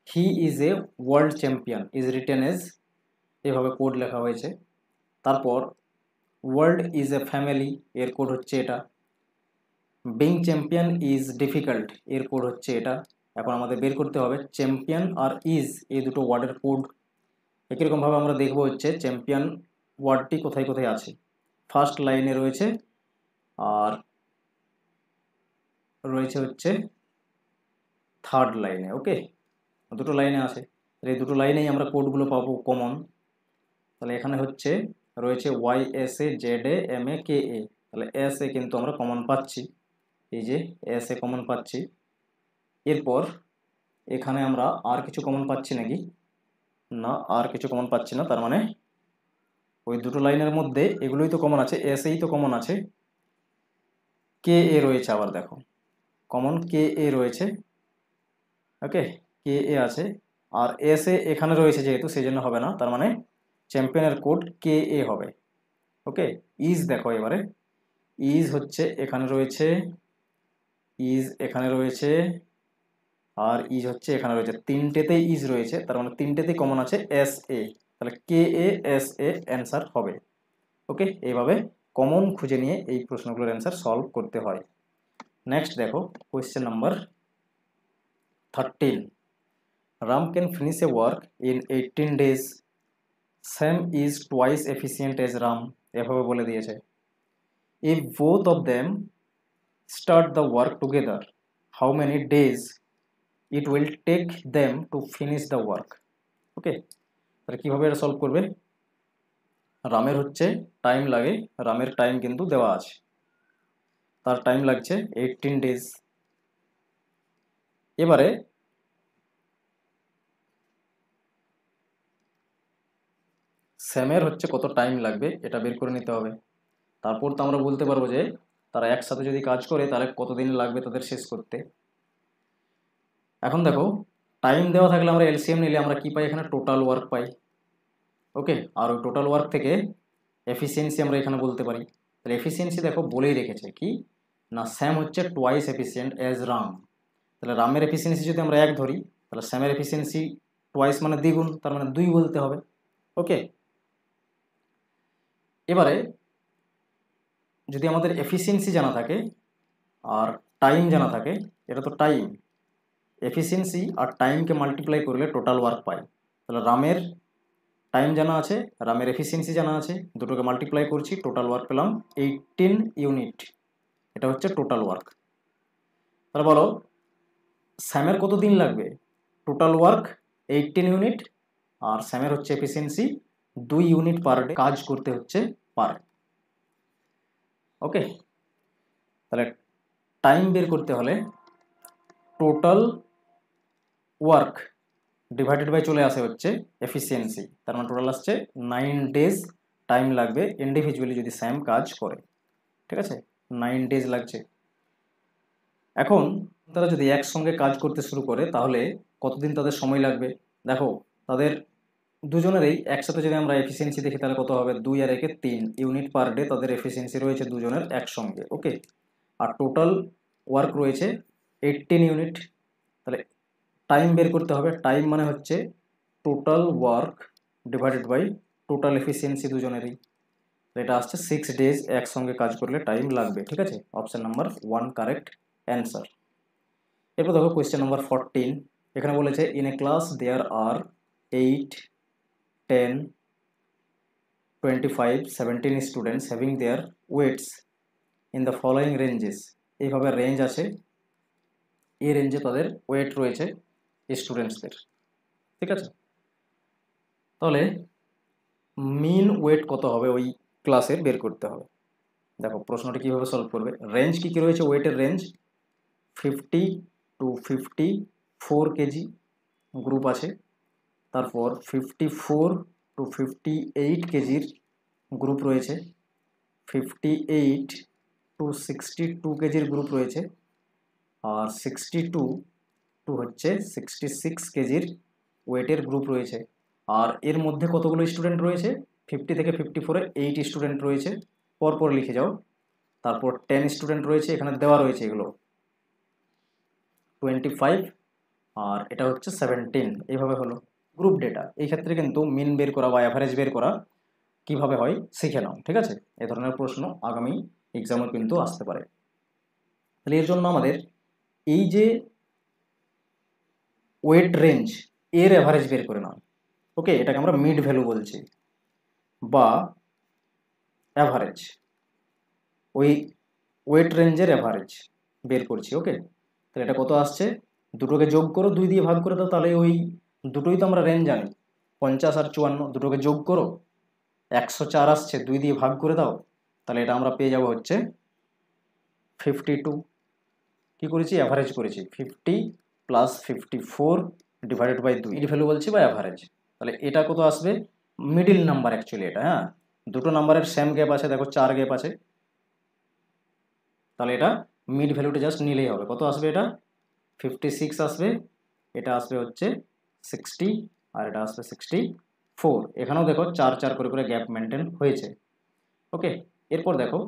he is a world champion is written as, এভাবে কোড লেখা হয়েছে। তারপর ওয়ার্ল্ড ইজ এ ফ্যামিলি, এর কোড হচ্ছে এটা। বিং চ্যাম্পিয়ন ইজ ডিফিকাল্ট, এর কোড হচ্ছে এটা। এখন আমাদের বের করতে হবে চ্যাম্পিয়ন আর ইজ এই দুটো ওয়ার্ডের কোড। একই রকমভাবে আমরা দেখবো হচ্ছে চ্যাম্পিয়ন ওয়ার্ডটি কোথায় কোথায় আছে, ফার্স্ট লাইনে রয়েছে আর রয়েছে হচ্ছে থার্ড লাইনে। ওকে, দুটো লাইনে আছে। এই দুটো লাইনেই আমরা কোডগুলো পাবো কমন। তাহলে এখানে হচ্ছে রয়েছে Y S A Z A M A K A, তাহলে এস এ কিন্তু আমরা কমন পাচ্ছি, এই যে এস এ কমন পাচ্ছি। এরপর এখানে আমরা আর কিছু কমন পাচ্ছি নাকি, না আর কিছু কমন পাচ্ছি না, তার মানে ওই দুটো লাইনের মধ্যে এগুলোই তো কমন আছে, এস এই তো কমন আছে, কে এ রয়েছে, আবার দেখো কমন কে এ রয়েছে, ওকে কে এ আছে, আর এস এ এখানে রয়েছে যেহেতু সেই জন্য হবে না, তার মানে চ্যাম্পিয়নের কোড কে এ হবে। ওকে ইজ দেখো এবারে, ইজ হচ্ছে এখানে রয়েছে, ইজ এখানে রয়েছে, আর ইজ হচ্ছে এখানে রয়েছে, তিনটেতেই ইজ রয়েছে, তার মানে তিনটেতেই কমন আছে এস এ, তাহলে কে এ এস এ অ্যান্সার হবে। ওকে এইভাবে কমন খুঁজে নিয়ে এই প্রশ্নগুলোর অ্যান্সার সলভ করতে হয়। নেক্সট দেখো question number 13, Ram can finish a work in 18 days, Sam is twice efficient as Ram, এভাবে বলে দিয়েছে। If both of them start the work together, how many days it will take them to finish the work. Okay তাহলে কীভাবে এটা solve করবে, রামের হচ্ছে time লাগে, রামের টাইম কিন্তু দেওয়া আছে, তার টাইম লাগছে 18 days। এবারে স্যামের হচ্ছে কত টাইম লাগবে এটা বের করে নিতে হবে, তারপর তো আমরা বলতে পারবো যে তারা একসাথে যদি কাজ করে তাহলে কতদিন লাগবে তাদের শেষ করতে। এখন দেখো টাইম দেওয়া থাকলে আমরা এলসিএম নিলে আমরা কি পাই, এখানে টোটাল ওয়ার্ক পাই। ওকে আর ওই টোটাল ওয়ার্ক থেকে এফিসিয়েন্সি আমরা এখানে বলতে পারি, তাহলে এফিসিয়েন্সি দেখো বলেই রেখেছে কি না, স্যাম হচ্ছে টুয়াইস এফিসিয়েন্ট এজ রাম, তাহলে রামের এফিসিয়েন্সি যদি আমরা 1 ধরি তাহলে স্যামের এফিসিয়েন্সি টুয়াইস মানে দ্বিগুণ, তার মানে 2 বলতে হবে। ওকে এবারে যদি আমাদের এফিসিয়েন্সি জানা থাকে আর টাইম জানা থাকে, এটা তো টাইম, এফিসিয়েন্সি আর টাইমকে মাল্টিপ্লাই করলে টোটাল ওয়ার্ক পাই, তাহলে রামের টাইম জানা আছে, রামের এফিসিয়েন্সি জানা আছে, দুটোকে মাল্টিপ্লাই করছি, টোটাল ওয়ার্ক পেলাম 18 ইউনিট, এটা হচ্ছে টোটাল ওয়ার্ক। তাহলে বলো স্যামের কত দিন লাগবে, টোটাল ওয়ার্ক 18 ইউনিট, আর স্যামের হচ্ছে এফিসিয়েন্সি 2 ইউনিট পার ডে কাজ করতে হচ্ছে পারে। ওকে তাহলে টাইম বের করতে হলে টোটাল ওয়ার্ক ডিভাইডেড বাই চলে আসে হচ্ছে এফিসিয়েন্সি, তার মানে টোটাল আসছে 9 days টাইম লাগবে ইন্ডিভিজুয়ালি যদি স্যাম কাজ করে, ঠিক আছে 9 days লাগছে। এখন তারা যদি একসঙ্গে কাজ করতে শুরু করে তাহলে কতদিন তাদের সময় লাগবে, দেখো তাদের দুজনেরই একসাথে যদি আমরা এফিসিয়েন্সি দেখি তাহলে কত হবে, 2 আর 1 3 ইউনিট পার ডে তাদের এফিসিয়েন্সি রয়েছে দুজনের একসঙ্গে। ওকে আর টোটাল ওয়ার্ক রয়েছে 18 ইউনিট, তাহলে টাইম বের করতে হবে, টাইম মানে হচ্ছে total work divided by total efficiency দুজনেরই, এটা আসছে 6 days একসঙ্গে কাজ করলে টাইম লাগবে। ঠিক আছে অপশন নাম্বার 1 কারেক্ট অ্যান্সার। এরপর দেখো কোয়েশ্চেন নাম্বার 14, এখানে বলেছে in a class there are 8 10 25 17 students having their weights in the following ranges, এইভাবে রেঞ্জ আছে, এই রেঞ্জে তাদের ওয়েট রয়েছে স্টুডেন্টসদের। ঠিক আছে তাহলে মিন ওয়েট কত হবে ওই ক্লাসের বের করতে হবে। দেখো প্রশ্নটি কীভাবে সলভ করবে, রেঞ্জ কী কী রয়েছে, ওয়েটের রেঞ্জ 50 to 54 কেজি গ্রুপ আছে, তারপর 54 to 58 কেজির গ্রুপ রয়েছে, 58 to 62 কেজির গ্রুপ রয়েছে, আর 62 টু হচ্ছে 66 কেজির ওয়েটের গ্রুপ রয়েছে। আর এর মধ্যে কতগুলো স্টুডেন্ট রয়েছে, 50 থেকে 54-এ 8 স্টুডেন্ট রয়েছে, পরপর লিখে যাও, তারপর 10 স্টুডেন্ট রয়েছে, এখানে দেওয়া রয়েছে এগুলো 25 আর এটা হচ্ছে 17, এইভাবে হলো গ্রুপ ডেটা। এই ক্ষেত্রে কিন্তু মিন বের করা বা অ্যাভারেজ বের করা কিভাবে হয় শিখে নাও। ঠিক আছে এ ধরনের প্রশ্ন আগামী এক্সামে কিন্তু আসতে পারে। তাহলে এর জন্য আমাদের এই যে ওয়েট রেঞ্জ এর অ্যাভারেজ বের করে নাও। ওকে এটাকে আমরা মিড ভ্যালু বলছি বা অ্যাভারেজ, ওই ওয়েট রেঞ্জের অ্যাভারেজ বের করছি। ওকে তাহলে এটা কত আসছে, দুটোকে যোগ করো, 2 দিয়ে ভাগ করে দাও, তাহলে ওই দুটোই তো আমরা রেঞ্জ জানি, 50 আর 54, দুটোকে যোগ করো, 104 আসছে, 2 দিয়ে ভাগ করে দাও, তাহলে এটা আমরা পেয়ে যাব হচ্ছে 52। কি করেছি, অ্যাভারেজ করেছি, 50 plus 54 divided by 2, mid value বলছি বা অ্যাভারেজ। তাহলে এটা কত আসবে, মিডিল নাম্বার অ্যাকচুয়ালি এটা, হ্যাঁ দুটো নাম্বারের সেম গ্যাপ আছে, দেখো 4 গ্যাপ আছে, তাহলে এটা মিড ভ্যালুটা জাস্ট নিলেই হবে। কত আসবে এটা, 56 আসবে, এটা আসবে হচ্ছে 60, আর এটা আসবে 64। এখানেও দেখো 4 4 করে করে গ্যাপ মেনটেন হয়েছে। ওকে, এরপর দেখো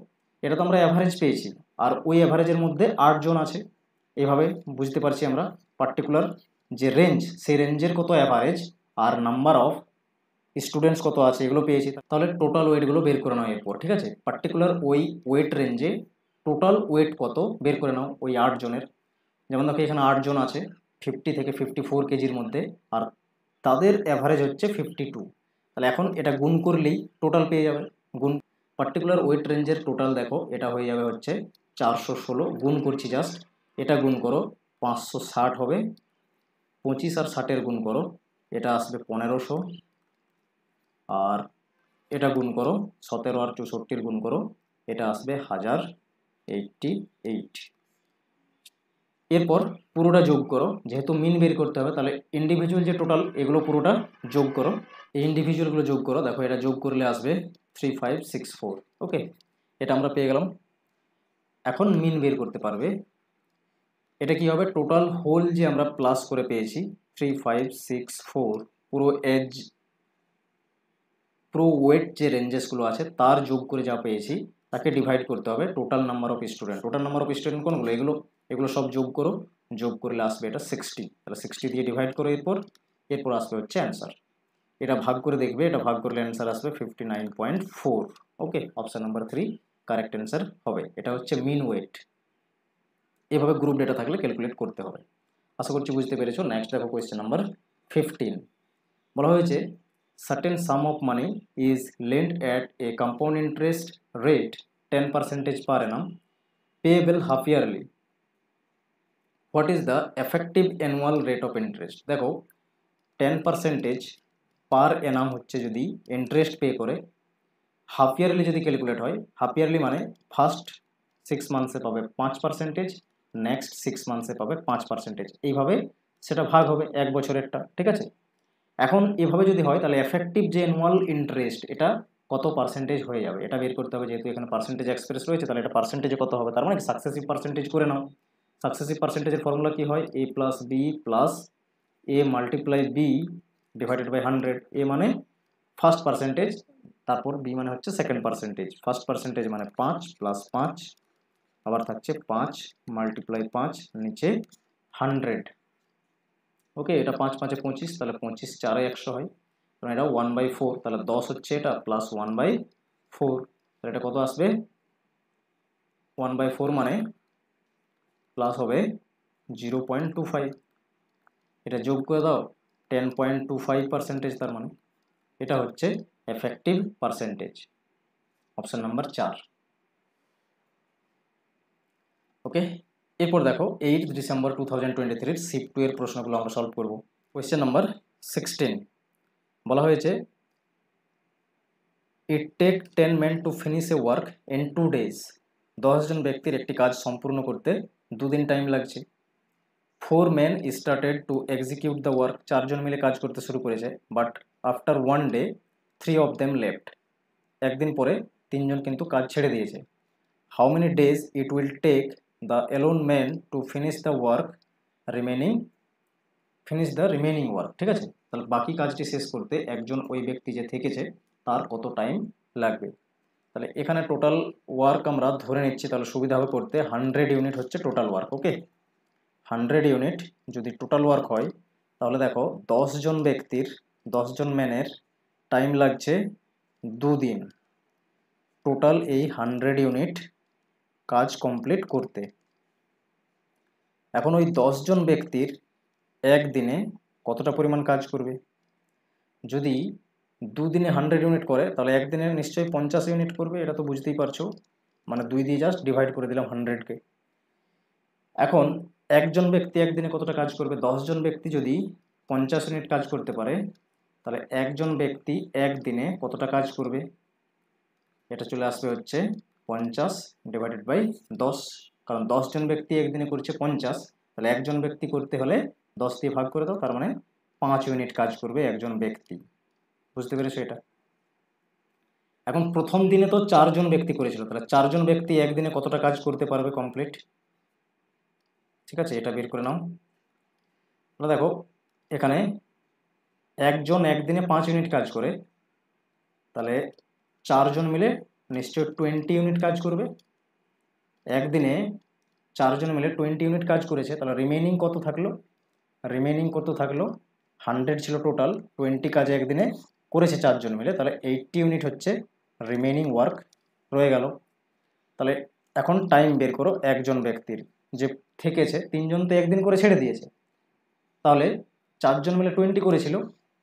এটা তো আমরা অ্যাভারেজ পেয়েছি, আর ওই অ্যাভারেজের মধ্যে 8 জন আছে, এভাবে বুঝতে পারছি আমরা পার্টিকুলার যে রেঞ্জ, সেই রেঞ্জের কত অ্যাভারেজ আর নাম্বার অফ স্টুডেন্টস কত আছে এগুলো পেয়েছি। তাহলে টোটাল ওয়েটগুলো বের করে নাও এরপর, ঠিক আছে, পার্টিকুলার ওই ওয়েট রেঞ্জে টোটাল ওয়েট কত বের করে নাও ওই 8 জনের। যেমন দেখো এখানে 8 জন আছে 50 থেকে 54 কেজির মধ্যে, আর তাদের অ্যাভারেজ হচ্ছে 52। তাহলে এখন এটা গুণ করলেই টোটাল পেয়ে যাবে। গুণ পার্টিকুলার ওয়েট রেঞ্জের টোটাল দেখো এটা হয়ে যাবে হচ্ছে 416, গুণ করছি জাস্ট, এটা গুণ করো 560 হবে, 25 আর 60-এর গুণ করো, এটা আসবে 1500, আর এটা গুণ করো 17 আর 64-র গুণ করো, এটা আসবে 1088। এরপর পুরোটা যোগ করো, যেহেতু মিন বের করতে হবে তাহলে ইন্ডিভিজুয়াল যে টোটাল এগুলো পুরোটা যোগ করো, এই ইন্ডিভিজুয়ালগুলো যোগ করো, দেখো এটা যোগ করলে আসবে 3564। ওকে, এটা আমরা পেয়ে গেলাম। এখন মিন বের করতে পারবে, এটা কি হবে, টোটাল হোল যে আমরা প্লাস করে পেয়েছি 3564, পুরো এজ পুরো ওয়েট যে রেঞ্জেসগুলো আছে তার যোগ করে যা পেয়েছি তাকে ডিভাইড করতে হবে total number of student. Total number of student কোনগুলো, এগুলো এগুলো সব যোগ করো, যোগ করলে আসবে এটা 60, তাহলে 60 দিয়ে ডিভাইড করো, এরপর আসবে হচ্ছে অ্যান্সার। এটা ভাগ করে দেখবে, এটা ভাগ করলে অ্যান্সার আসবে 59.4। ওকে, অপশান নাম্বার 3 কারেক্ট অ্যান্সার হবে। এটা হচ্ছে মিন ওয়েট, এভাবে গ্রুপ ডেটা থাকলে ক্যালকুলেট করতে হবে। আশা করছি বুঝতে পেরেছো। নেক্সট দেখো কোয়েশ্চেন নাম্বার 15, বলা হয়েছে certain sum of money is lent at a compound interest rate 10% per annum payable half yearly. What is the effective annual rate of interest? দেখো 10% পার অ্যানাম হচ্ছে যদি ইন্টারেস্ট পে করে, হাফ ইয়ারলি যদি calculate হয়, half yearly মানে first 6 মান্থসে পাবে 5%, next 6 মান্থসে পাবে 5%, এইভাবে সেটা ভাগ হবে এক বছরেরটা, ঠিক আছে। এখন এভাবে যদি হয় তাহলে এফেক্টিভ যে অ্যানুয়াল ইন্টারেস্ট এটা কত পার্সেন্টেজ হয়ে যাবে এটা বের করতে হবে, যেহেতু এখানে পার্সেন্টেজ এক্সপ্রেস রয়েছে তাহলে এটা পার্সেন্টেজে কত হবে, তার মানে সাকসেসিভ পার্সেন্টেজ করে নাও। সাকসেসিভ পার্সেন্টেজের ফর্মুলা কি হয়, a plus B plus A multiply B divided by 100। A মানে ফার্স্ট পার্সেন্টেজ, তারপর বি মানে হচ্ছে সেকেন্ড পার্সেন্টেজ। ফার্স্ট পার্সেন্টেজ মানে 5 প্লাস 5, আবার থাকছে 5 মাল্টিপ্লাই 5 নিচে 100। ওকে, এটা 5 5 25, তাহলে 25 4 100 হয়, কারণ এটা 1/4, তাহলে 10 হচ্ছে এটা প্লাস 1/4, তাহলে এটা কত আসবে, 1/4 মানে প্লাস হবে 0.25, এটা যোগ করে দাও 10.25%, তার মানে এটা হচ্ছে এফেক্টিভ পার্সেন্টেজ, অপশন নাম্বার 4। ওকে, এরপর দেখো 8 ডিসেম্বর 2023 শিফট 2 এর প্রশ্নগুলো আমরা সলভ করব। কোয়েশ্চেন নাম্বার 16, বলা হয়েছে it take 10 men to finish a work in 2 days। 10 জন ব্যক্তির একটি কাজ সম্পূর্ণ করতে 2 দিন টাইম লাগছে। 4 men started to execute the work. 4 জন মিলে কাজ করতে শুরু করেছে, but after 1 day 3 of them লেফট। একদিন পরে 3 জন কিন্তু কাজ ছেড়ে দিয়েছে। How many days it will take the alone man to finish the work remaining work, ঠিক আছে। তাহলে বাকি কাজটি শেষ করতে একজন ওই ব্যক্তি যে থেকেছে তার কত টাইম লাগবে। তাহলে এখানে টোটাল ওয়ার্ক আমরা ধরে নিচ্ছি, তাহলে সুবিধা হবে করতে। 100 ইউনিট হচ্ছে টোটাল ওয়ার্ক। ওকে, 100 ইউনিট যদি টোটাল ওয়ার্ক হয় তাহলে দেখো 10 জন ব্যক্তির 10 জন ম্যানের টাইম লাগছে 2 দিন টোটাল এই 100 ইউনিট কাজ কমপ্লিট করতে। এখন ওই 10 জন ব্যক্তির একদিনে কতটা পরিমাণ কাজ করবে, যদি 2 দিনে 100 ইউনিট করে তাহলে একদিনে নিশ্চয়ই 50 ইউনিট করবে, এটা তো বুঝতেই পারছো, মানে 2 দিয়ে জাস্ট ডিভাইড করে দিলাম 100-কে। এখন একজন ব্যক্তি একদিনে কতটা কাজ করবে, 10 জন ব্যক্তি যদি 50 ইউনিট কাজ করতে পারে, তাহলে একজন ব্যক্তি একদিনে কতটা কাজ করবে? এটা চলে আসবে হচ্ছে 50 ডিভাইডেড বাই 10, কারণ 10 জন ব্যক্তি একদিনে করছে 50, তাহলে একজন ব্যক্তি করতে হলে 10 দিয়ে ভাগ করে দাও, তার মানে 5 ইউনিট কাজ করবে একজন ব্যক্তি। বুঝতে পেরেছো এটা? এখন প্রথম দিনে তো 4 জন ব্যক্তি করেছিল, তাহলে 4 জন ব্যক্তি একদিনে কতটা কাজ করতে পারবে কমপ্লিট? ঠিক আছে, এটা বের করে নাও। তাহলে দেখো এখানে একজন একদিনে 5 ইউনিট কাজ করে, তাহলে 4 জন মিলে নিশ্চয় 20 ইউনিট কাজ করবে। একদিনে 4 জন মিলে 20 ইউনিট কাজ করেছে, তাহলে রিমেইনিং কত থাকলো? 100 ছিল টোটাল, 20 কাজ একদিনে করেছে 4 জন মিলে, তাহলে 80 ইউনিট হচ্ছে রিমেইনিং ওয়ার্ক রয়ে গেল। তাহলে এখন টাইম বের করো একজন ব্যক্তির, যে থেকেছে 3 জন তো একদিন করে ছেড়ে দিয়েছে, তাহলে 4 জন মিলে 20 করেছিল,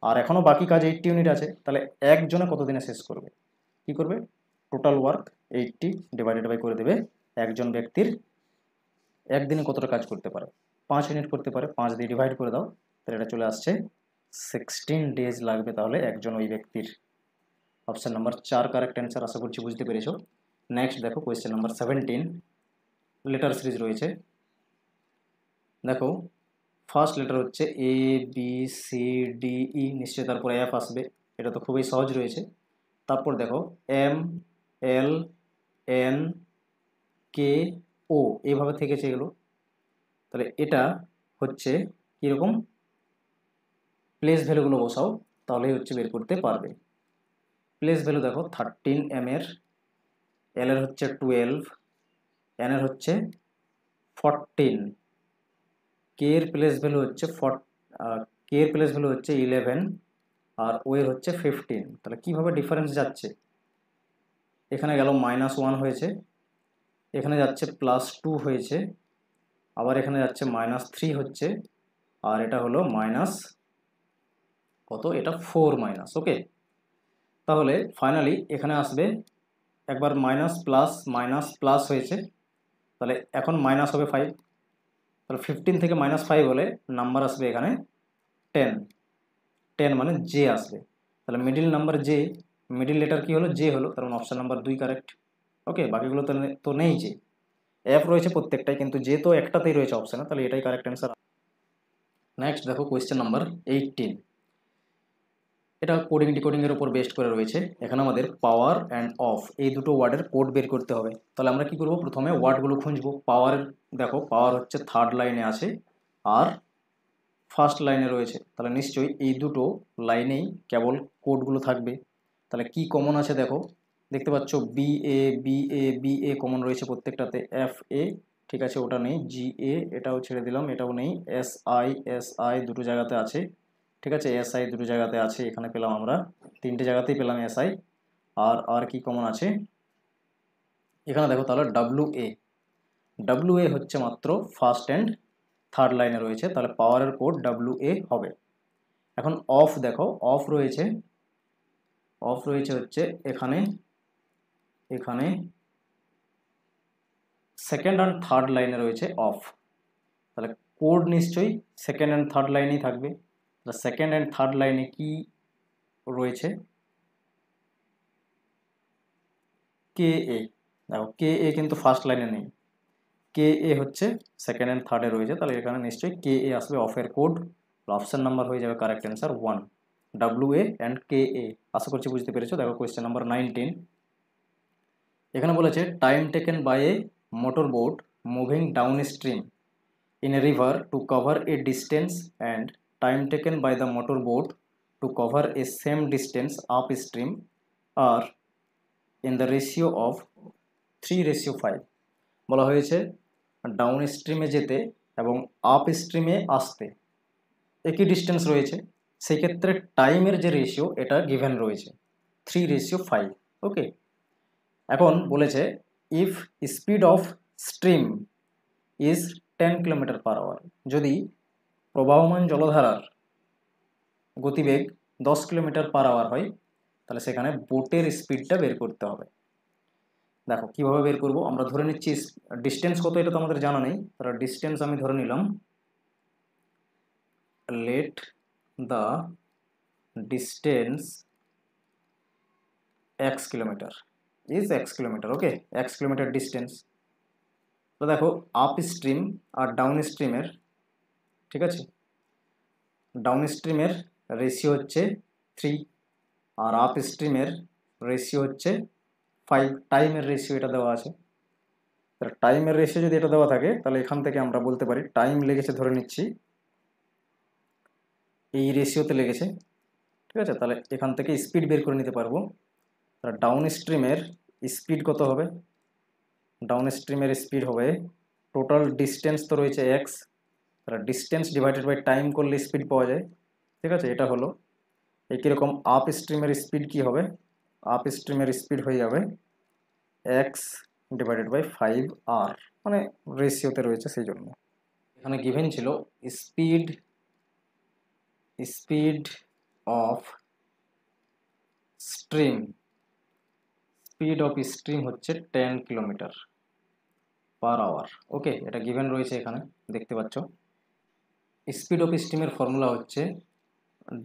আর এখনও বাকি কাজ 80 ইউনিট আছে, তাহলে একজনে কতদিনে শেষ করবে? কি করবে? টোটাল ওয়ার্ক 80 ডিভাইডেড বাই করে দেবে একজন ব্যক্তির একদিনে কতটা কাজ করতে পারে। 5 ইউনিট করতে পারে, 5 দিয়ে ডিভাইড করে দাও, তাহলে এটা চলে আসছে 16 ডেজ লাগবে তাহলে একজন ওই ব্যক্তির। Option number 4 correct answer. আশা করছি বুঝতে পেরেছো। নেক্সট দেখো কোয়েশ্চেন নাম্বার 17, লেটার সিরিজ রয়েছে। দেখো ফার্স্ট লেটার হচ্ছে A B C D E, নিশ্চয়ই তারপরে এফ আসবে, এটা তো খুবই সহজ রয়েছে। তারপর দেখো এম এল এন কে ও, এইভাবে থেকেছে এগুলো। তাহলে এটা হচ্ছে কীরকম? প্লেস ভ্যালুগুলো বসাও, তাহলেই হচ্ছে বের করতে পারবে। প্লেস ভ্যালু দেখো 13 এম এর, এল এর হচ্ছে 12, এন এর হচ্ছে 14, কে এর প্লেস ভ্যালু হচ্ছে 11, আর ও এর হচ্ছে 15। তাহলে কিভাবে ডিফারেন্স যাচ্ছে? এখানে গেল -1 হয়েছে, এখানে যাচ্ছে +2 হয়েছে, আবার এখানে যাচ্ছে -3 হচ্ছে, আর এটা হলো মাইনাস কত? এটা 4 মাইনাস। ওকে, তাহলে ফাইনালি এখানে আসবে একবার মাইনাস প্লাস হয়েছে, তাহলে এখন মাইনাস হবে 5, তাহলে 15 থেকে -5 হলে নাম্বার আসবে এখানে 10 মানে জে আসবে। তাহলে middle number J, middle letter কি হলো? জে হলো, কারণ অপশান নাম্বার 2 কারেক্ট। ওকে, বাকিগুলো তো নেই, যে এফ রয়েছে প্রত্যেকটাই, কিন্তু যে তো একটাতেই রয়েছে অপশানে, তাহলে এটাই কারেক্ট অ্যান্সার। নেক্সট দেখো কোয়েশ্চেন নাম্বার 18, এটা কোডিং ডিকোডিংয়ের উপর বেস্ট করে রয়েছে। এখানে আমাদের পাওয়ার অ্যান্ড অফ এই দুটো ওয়ার্ডের কোড বের করতে হবে। তাহলে আমরা কি করব? প্রথমে ওয়ার্ডগুলো খুঁজবো। পাওয়ার, দেখো পাওয়ার হচ্ছে 3rd লাইনে আছে আর 1st লাইনে রয়েছে, তাহলে নিশ্চয়ই এই দুটো লাইনেই কেবল কোডগুলো থাকবে। তাহলে কি কমন আছে দেখো, দেখতে পাচ্ছ বি এ কমন রয়েছে প্রত্যেকটাতে। এফ এ ঠিক আছে, ওটা নেই। জি এ এটাও ছেড়ে দিলাম, এটাও নেই। এস আই দুটো জায়গাতে আছে, ঠিক আছে। এস আই দুটো জায়গাতে আছে, এখানে পেলাম আমরা 3টে জায়গাতেই পেলাম এস আই। আর কি কমন আছে এখানে দেখো, তাহলে ডাব্লু এ হচ্ছে মাত্র 1st অ্যান্ড 3rd লাইনে রয়েছে, তাহলে পাওয়ারের কোড ডাব্লু এ হবে। এখন অফ দেখো, অফ রয়েছে হচ্ছে এখানে 2nd অ্যান্ড 3rd লাইনে রয়েছে অফ, তাহলে কোড নিশ্চয়ই 2nd অ্যান্ড 3rd লাইনেই থাকবে। তাহলে 2nd অ্যান্ড 3rd লাইনে কি রয়েছে? কে এ, দেখো কে এ কিন্তু 1st লাইনে নেই, কে এ হচ্ছে 2nd অ্যান্ড 3rd রয়েছে, তাহলে এখানে নিশ্চয়ই কে এ আসবে অফের কোড। অপশান নাম্বার হয়ে যাবে correct answer 1, W A and K A. আশা করছি বুঝতে পেরেছো। দেখো কোয়েশ্চেন নাম্বার 19, এখানে বলেছে time taken by a motor boat moving downstream in a river to cover a distance and time taken by the motor boat to cover a same distance upstream are in the ratio of 3:5। বলা হয়েছে down স্ট্রিমে যেতে এবং up স্ট্রিমে আসতে একই distance রয়েছে, সেক্ষেত্রে টাইমের যে রেশিও এটা গিভেন রয়েছে 3:5। ওকে, এখন বলেছে if speed of stream is 10 km/h, যদি প্রবাহমান জলধারার গতিবেগ 10 km/h হয়, তাহলে সেখানে বোটের স্পিডটা বের করতে হবে। দেখো কিভাবে বের করব, আমরা ধরে নিচ্ছি ডিস্টেন্স কত, এটা তো আমাদের জানা নেই, তাহলে ডিস্টেন্স আমি ধরে নিলাম let the distance x kilometre is x kilometre. Okay, x kilometre distance. তো দেখো আপ স্ট্রিম আর ডাউন স্ট্রিমের, ঠিক আছে, ডাউন স্ট্রিমের রেশিও হচ্ছে 3 আর আপ স্ট্রিমের রেশিও হচ্ছে 5। টাইমের রেশিও এটা দেওয়া আছে। তাহলে টাইমের রেশিও যদি এটা দেওয়া থাকে তাহলে এখান থেকে আমরা বলতে পারি টাইম লেগেছে, ধরে নিচ্ছি এই রেশিওতে লেগেছে, ঠিক আছে। তাহলে এখান থেকে স্পিড বের করে নিতে পারবো। তাহলে ডাউন স্ট্রিমের স্পিড কত হবে? ডাউন স্ট্রিমের স্পিড হবে, টোটাল ডিস্টেন্স তো রয়েছে এক্স, তাহলে ডিস্টেন্স ডিভাইডেড বাই টাইম করলে স্পিড পাওয়া যায়, ঠিক আছে। এটা হলো একই রকম আপ স্ট্রিমের স্পিড কি হবে? আপ স্ট্রিমের স্পিড হয়ে যাবে এক্স ডিভাইডেড বাই 5r, মানে রেশিওতে রয়েছে সেই জন্য। এখানে গিভেন ছিল speed speed of stream, speed of stream হচ্ছে 10 কিলোমিটার পার আওয়ার। ওকে, এটা গিভেন রয়েছে এখানে দেখতে পাচ্ছ। স্পিড অফ স্ট্রিমের ফর্মুলা হচ্ছে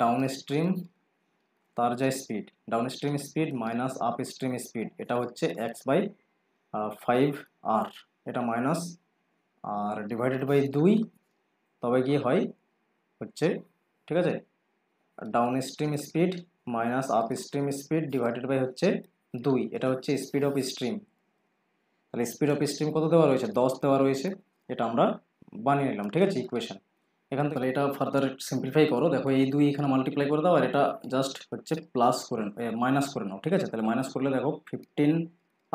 ডাউন স্ট্রিম তার যা speed, down stream speed minus up stream speed, এটা হচ্ছে x/5r, এটা মাইনাস আর ডিভাইডেড বাই 2, তবে গিয়ে হয় হচ্ছে, ঠিক আছে, down stream speed minus up stream speed divided by হচ্ছে 2, এটা হচ্ছে স্পিড অফ স্ট্রিম। তাহলে স্পিড অফ স্ট্রিম কত দেওয়া রয়েছে? 10 দেওয়া রয়েছে, এটা আমরা বানিয়ে নিলাম, ঠিক আছে, ইকুয়েশন। এখান থেকে এটা ফার্দার সিম্পলিফাই করো, দেখো এই 2 এখানে মাল্টিপ্লাই করে দাও আর এটা জাস্ট হচ্ছে প্লাস করে মাইনাস করে নাও, ঠিক আছে। তাহলে মাইনাস করলে দেখো 15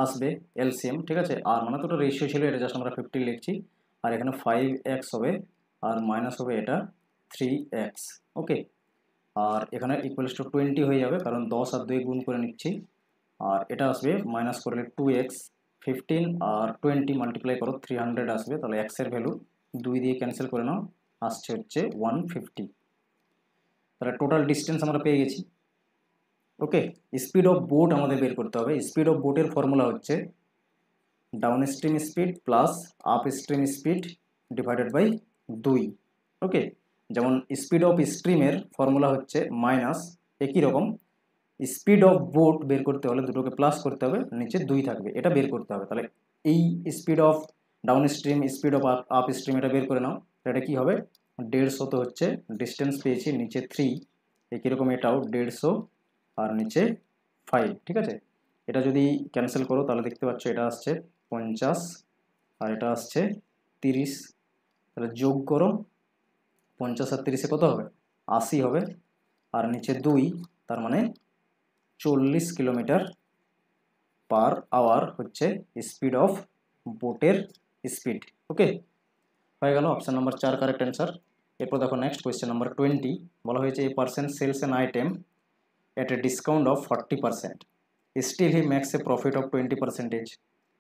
আসবে এলসিএম, ঠিক আছে। আর মানে তো ওটা রেশিও ছিল, এটা জাস্ট আমরা 15 লিখছি, আর এখানে 5x হবে আর মাইনাস হবে এটা 3x। ওকে, আর এখানে ইকুয়ালস টু 20 হয়ে যাবে, কারণ 10 আর 2 গুণ করে নিচ্ছি, আর এটা আসবে মাইনাস করলে 2x, 15 আর 20 মাল্টিপ্লাই করো 300 আসবে, তাহলে x এর ভ্যালু 2 দিয়ে ক্যান্সেল করে নাও, আসছে হচ্ছে 150। তাহলে টোটাল ডিস্টেন্স আমরা পেয়ে গেছি। ওকে, স্পিড অফ বোট আমাদের বের করতে হবে। স্পিড অফ বোটের ফর্মুলা হচ্ছে down stream speed plus up stream speed divided by 2। Okay, যেমন স্পিড অফ স্ট্রিমের ফর্মুলা হচ্ছে মাইনাস, একই রকম স্পিড অফ বোট বের করতে হলে দুটোকে প্লাস করতে হবে, নিচে 2 থাকবে, এটা বের করতে হবে। তাহলে এই speed of down stream, speed of up stream, এটা বের করে নাও। এটা কি হবে? 150 তো হচ্ছে ডিস্টেন্স পেয়েছি, নিচে 3, একই রকম এটাও 150 আর নিচে 5, ঠিক আছে। এটা যদি ক্যান্সেল করো তাহলে দেখতে পাচ্ছ এটা আসছে 50 আর এটা আসছে 30, তাহলে যোগ করো, 50 আর 30-এ কত হবে? 80 হবে, আর নিচে 2, তার মানে 40 কিলোমিটার পার আওয়ার হচ্ছে স্পিড অফ বোটের স্পিড। ওকে, হয়ে গেল অপশান নাম্বার 4 কারেক্ট অ্যান্সার। এরপর দেখো নেক্সট কোয়েশ্চেন নাম্বার 20, বলা হয়েছে a person sales an item at a discount of 40%, still he makes a profit of 20%।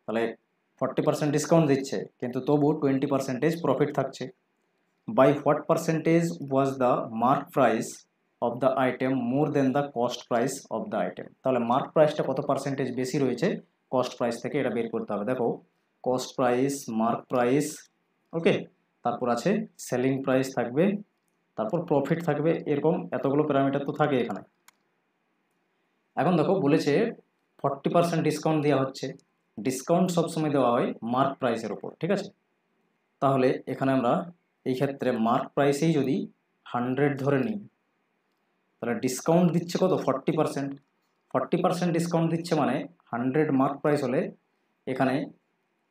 তাহলে 40% ডিসকাউন্ট দিচ্ছে কিন্তু তবু 20% প্রফিট থাকছে। By what percentage was the mark price of the item more than the cost price of the item. তাহলে mark প্রাইসটা কত percentage বেশি রয়েছে কস্ট প্রাইস থেকে, এটা বের করতে হবে। দেখো কস্ট প্রাইস, মার্ক প্রাইস, ওকে, তারপর আছে সেলিং প্রাইস থাকবে, তারপর প্রফিট থাকবে, এরকম এতগুলো প্যারামিটার তো থাকে এখানে। এখন দেখো বলেছে 40% ডিসকাউন্ট দেওয়া হচ্ছে, ডিসকাউন্ট সবসময় দেওয়া হয় মার্ক প্রাইসের উপর, ঠিক আছে। তাহলে এখানে আমরা এই ক্ষেত্রে মার্ক প্রাইসেই যদি 100 ধরে নিই, তাহলে ডিসকাউন্ট দিচ্ছে কত? 40%। 40% ডিসকাউন্ট দিচ্ছে মানে 100 মার্ক প্রাইস হলে এখানে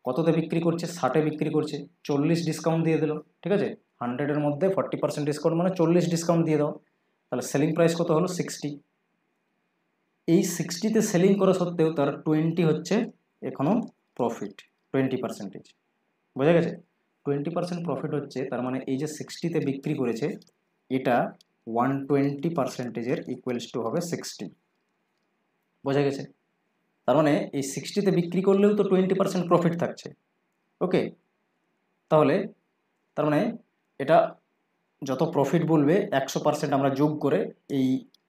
কততে বিক্রি করছে? 60-এ বিক্রি করছে, 40 ডিসকাউন্ট দিয়ে দিল, ঠিক আছে। 100-এর মধ্যে 40% ডিসকাউন্ট মানে 40 ডিসকাউন্ট দিয়ে দাও, তাহলে সেলিং প্রাইস কত হলো? 60। এই 60-তে সেলিং করা সত্ত্বেও তার 20 হচ্ছে এখনও প্রফিট, 20%। বোঝা গেছে? 20% প্রফিট হচ্ছে, তার মানে এই যে 60-তে বিক্রি করেছে এটা 120%-এর ইকুয়ালস টু হবে 60। বোঝা গেছে? তার মানে এই 60-তে বিক্রি করলেও তো 20% প্রফিট থাকছে। ওকে, তাহলে তার মানে এটা যত প্রফিট বলবে 100% আমরা যোগ করে এই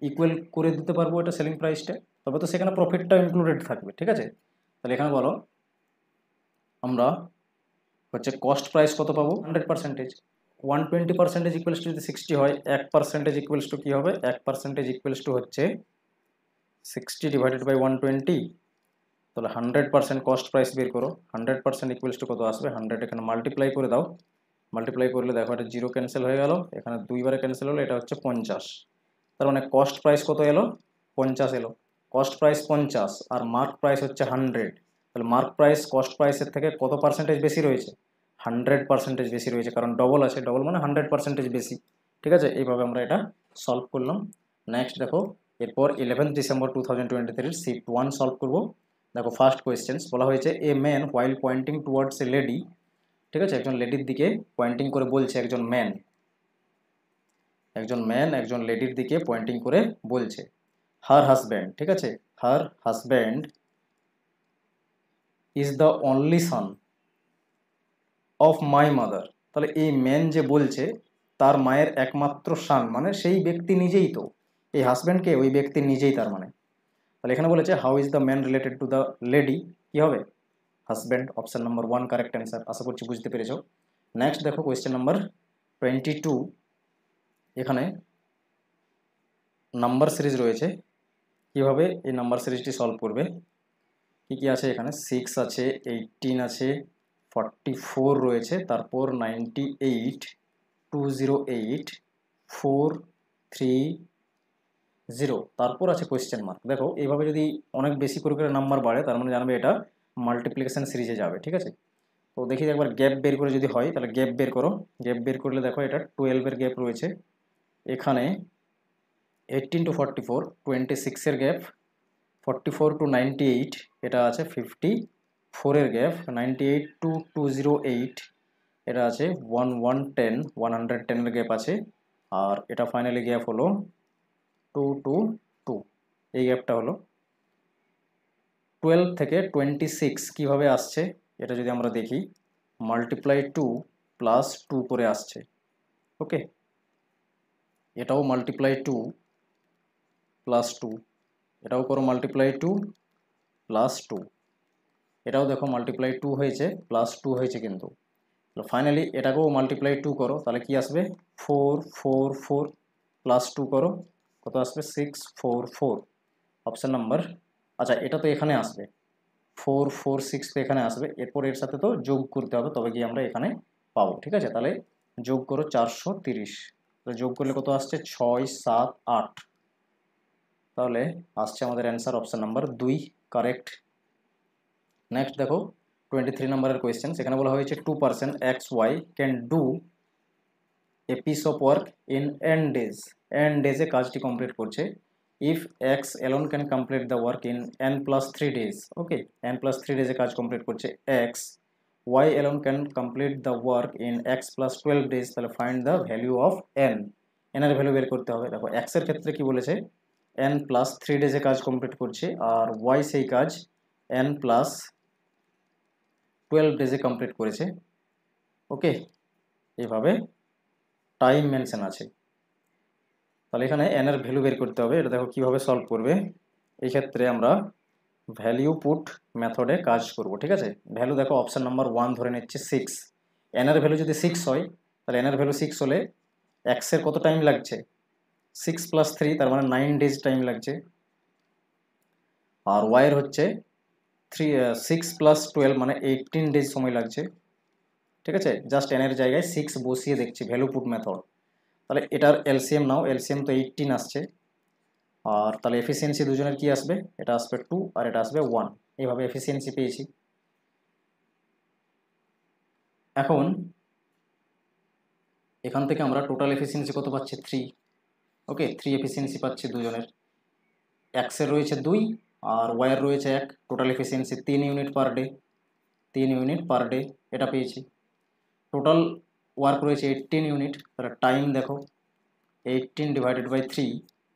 ইকুয়াল করে দিতে পারবো এটা সেলিং প্রাইসটা, তবে তো সেখানে প্রফিটটা ইনক্লুডেড থাকবে, ঠিক আছে। তাহলে এখানে বলো আমরা হচ্ছে কস্ট প্রাইস কত পাবো? 100%। 120% ইকুয়ালস টু যদি 60 হয় 1% ইকুয়ালস টু কী হবে, 1% ইকুয়ালস টু হচ্ছে 60 ডিভাইডেড বাই 120, তাহলে 100% কস্ট প্রাইস বের করো। 100% ইকুয়ালস টু কত আসবে, 100 এখানে মাল্টিপ্লাই করে দাও, মাল্টিপ্লাই করলে দেখো এটা 0 ক্যান্সেল হয়ে গেল, এখানে 2 বারে ক্যান্সেল হলো, এটা হচ্ছে 50। তার মানে কস্ট প্রাইস কত এলো, 50 এলো। কস্ট প্রাইস 50 আর মার্ক প্রাইস হচ্ছে 100, তাহলে মার্ক প্রাইস কস্ট প্রাইসের থেকে কত পার্সেন্টেজ বেশি রয়েছে, 100% বেশি রয়েছে, কারণ ডবল আছে, ডবল মানে 100% বেশি। ঠিক আছে, এইভাবে আমরা এটা সলভ করলাম। নেক্সট দেখো, এরপর 11 ডিসেম্বর 2023 শিফট 1 সলভ করবো। দেখো ফার্স্ট কোয়েশ্চেন্স বলা হয়েছে, a man while pointing towards a lady, ঠিক আছে, একজন লেডির দিকে পয়েন্টিং করে বলছে, একজন ম্যান একজন লেডির দিকে পয়েন্টিং করে বলছে, হার হাজব্যান্ড, ঠিক আছে, her husband is the only son of my mother. তাহলে এই ম্যান যে বলছে তার মায়ের একমাত্র সান, মানে সেই ব্যক্তি নিজেই, তো এই হাজব্যান্ডকে ওই ব্যক্তি নিজেই, তার মানে। তাহলে এখানে বলেছে how is the man related to the lady, কি হবে, husband. Option number 1 correct answer, আশা করছি বুঝতে পেরেছ। নেক্সট দেখো কোয়েশ্চেন নাম্বার 22, এখানে নাম্বার সিরিজ রয়েছে, কিভাবে এই নাম্বার সিরিজটি সলভ করবে। কি কি আছে এখানে, 6 আছে, 18 আছে, 44 রয়েছে, তারপর 98, 208, 430, তারপর আছে কোয়েশ্চেন মার্ক। দেখো এইভাবে যদি অনেক বেশি করে করে নাম্বার বাড়ে, তার মানে জানবে এটা মাল্টিপ্লিকেশন সিরিজে যাবে। ঠিক আছে, তো দেখি একবার গ্যাপ বের করে যদি হয়, তাহলে গ্যাপ বের করো। গ্যাপ বের করলে দেখো এটা 12-এর গ্যাপ রয়েছে, এখানে 18 to 44 26-এর গ্যাপ, 44 to 98 এটা আছে 54-এর গ্যাপ, 98 to 208 এটা আছে 110-110-এর গ্যাপ আছে, আর এটা ফাইনালি গ্যাপ হলো 2 to 2, এই গ্যাপটা হলো। 12 থেকে 26 কিভাবে আসছে এটা যদি আমরা দেখি, মাল্টিপ্লাই 2 প্লাস 2 করে আসছে। ওকে, এটাও মাল্টিপ্লাই 2 প্লাস 2, এটাও করো মাল্টিপ্লাই 2 প্লাস 2, এটাও দেখো মাল্টিপ্লাই 2 হয়েছে প্লাস 2 হয়েছে, কিন্তু ফাইনালি এটাকেও মাল্টিপ্লাই 2 করো, তাহলে কি আসবে 444 প্লাস 2 করো, কত আসবে 644। অপশান নাম্বার, আচ্ছা এটা তো এখানে আসবে 446, তো এখানে আসবে, এরপর এর সাথে তো যোগ করতে হবে, তবে গিয়ে আমরা এখানে পাবো। ঠিক আছে, তাহলে যোগ করো 430, তাহলে যোগ করলে কত আসছে 6, 7, 8, তাহলে আসছে আমাদের answer option number 2 correct. Next দেখো 23 নম্বরের কোয়েশ্চেন, সেখানে বলা হয়েছে 2% XY can do a piece of work in n days, n ডেজে কাজটি কমপ্লিট করছে, if x alone can complete the work in n+3 days। Okay, n+3 ডেজে কাজ কমপ্লিট করছে x, y alone can complete the work in x+12 days, তাহলে find the value of n, এর value বের করতে হবে। দেখো x এর ক্ষেত্রে কি বলেছে, n+3 ডেজে কাজ কমপ্লিট করছে, আর y সেই কাজ n+12 ডেজে কমপ্লিট করেছে। ওকে, এইভাবে টাইম মেনশন আছে, তাহলে এখানে n এর ভ্যালু বের করতে হবে। এটা দেখো কিভাবে সলভ করবে, এই ক্ষেত্রে আমরা ভ্যালু পুট মেথডে কাজ করব। ঠিক আছে, ভ্যালু দেখো অপশান নাম্বার 1 ধরে নিচ্ছে 6, n এর ভ্যালু যদি 6 হয়, তাহলে n এর ভ্যালু 6 হলে x এর কত টাইম লাগছে, 6 + 3, তার মানে 9 ডেজ টাইম লাগছে, আর y এর হচ্ছে 6 + 12 মানে 18 ডেজ সময় লাগছে। ঠিক আছে, জাস্ট n এর জায়গায় 6 বসিয়ে দেখছি, ভ্যালু পুট মেথড। তাহলে এটার এলসিএম নাও, এলসিএম তো 18 আসছে, আর তাহলে এফিসিয়েন্সি দুজনের কি আসবে, এটা আসবে 2 আর এটা আসবে 1, এইভাবে এফিসিয়েন্সি পেয়েছি। এখন এখান থেকে আমরা টোটাল এফিসিয়েন্সি কত পাচ্ছি, 3। ওকে, 3 এফিসিয়েন্সি পাচ্ছি দুজনের, x এর রয়েছে 2 আর y এর রয়েছে 1, total efficiency 3 unit per day, 3 unit per day এটা পেয়েছি। টোটাল ওয়ার্ক রয়েছে 18 ইউনিট, তাহলে টাইম দেখো 18 ডিভাইডেড বাই 3,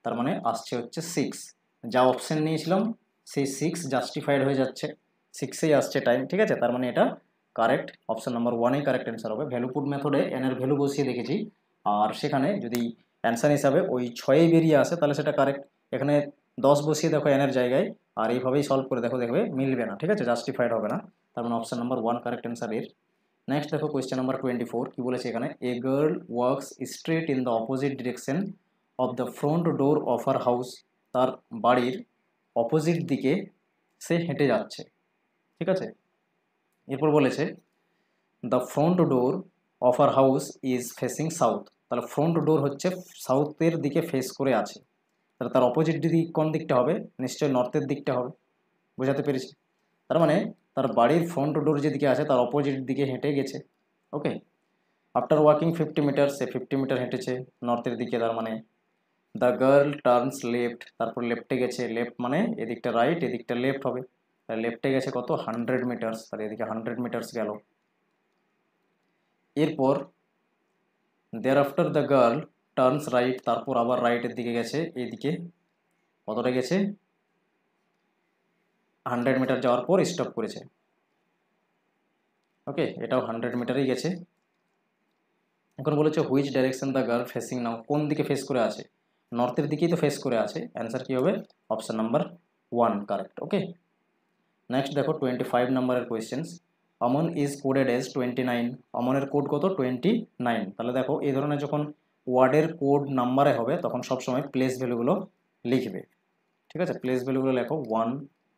তার মানে আসছে হচ্ছে 6, যা অপশান নিয়েছিলাম সেই 6 জাস্টিফাইড হয়ে যাচ্ছে, 6এই আসছে টাইম। ঠিক আছে, তার মানে এটা কারেক্ট, অপশান নাম্বার 1এই কারেক্ট অ্যান্সার হবে। ভ্যালু পুট মেথডে n এর ভ্যালু বসিয়ে দেখেছি, আর সেখানে যদি অ্যান্সার হিসাবে ওই 6 বেরিয়ে আসে তাহলে সেটা কারেক্ট। এখানে 10 বসিয়ে দেখো n এর জায়গায়, আর এইভাবেই সলভ করে দেখো, দেখবে মিলবে না। ঠিক আছে, জাস্টিফাইড হবে না, তার মানে অপশান নাম্বার 1 কারেক্ট অ্যান্সার এর। নেক্সট দেখো কোয়েশ্চেন নাম্বার 24 কি বলেছে এখানে, a girl works straight in the opposite direction of the front door of her house, তার বাড়ির অপোজিট দিকে সে হেঁটে যাচ্ছে, ঠিক আছে। এরপর বলেছে the front door of our house is facing south, তাহলে ফ্রন্ট ডোর হচ্ছে সাউথের দিকে ফেস করে আছে, তাহলে তার অপোজিট দিক কোন দিকটা হবে, নিশ্চয়ই নর্থের দিকটা হবে, বোঝাতে পেরেছি। তার মানে তার বাড়ির ফ্রন্ট ডোর যেদিকে আছে তার অপোজিট দিকে হেঁটে গেছে, ওকে। আফটার ওয়াকিং 50 মিটার, সে 50 মিটার হেঁটেছে নর্থের দিকে, তার মানে দ্য গার্ল টার্নস লেফট, তারপর লেফটে গেছে, লেফট মানে এদিকটা রাইট এদিকটা লেফট হবে, তাহলে লেফটে গেছে কত 100 মিটার্স, তাহলে এদিকে 100 মিটার্স গেল। এরপর thereafter the girl turns right, তারপর আবার রাইটের দিকে গেছে, এইদিকে কতটা গেছে 100 মিটার যাওয়ার পর স্টপ করেছে, ওকে, এটাও 100 মিটারই গেছে। এখন বলেছে which direction the girl facing now, কোন দিকে ফেস করে আছে, নর্থের দিকেই তো ফেস করে আছে, অ্যান্সার কী হবে অপশান নাম্বার 1 কারেক্ট, ওকে। নেক্সট দেখো 25 নাম্বারের কোয়েশ্চেন্স, অমন ইজ কোডেড এজ 29, অমনের কোড কত 29, তাহলে দেখো এই ধরনের যখন ওয়ার্ডের কোড নাম্বারে হবে তখন সবসময় প্লেস ভ্যালুগুলো লিখবে, ঠিক আছে। প্লেস ভ্যালুগুলো লেখো 1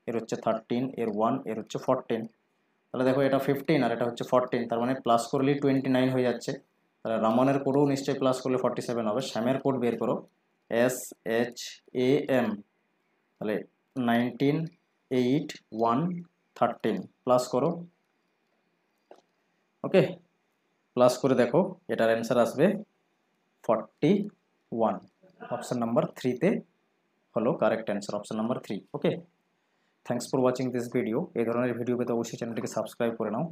এর হচ্ছে 13, এর 1 এর হচ্ছে 14, তাহলে দেখো এটা 15 আর এটা হচ্ছে 14, তার মানে প্লাস করলেই 29 হয়ে যাচ্ছে, তাহলে রামনের কোডও নিশ্চয়ই প্লাস করলে 47 হবে। শ্যামের কোড বের করো SHAM, তাহলে 19 8 1 13 প্লাস করো, ওকে, প্লাস করে দেখো এটার অ্যান্সার আসবে 41, অপশান নাম্বার 3তে হলো correct answer, option number 3, okay. Thanks for watching this video. এই ধরনের ভিডিও পেতে অবশ্যই চ্যানেলটিকে সাবস্ক্রাইব করে নাও।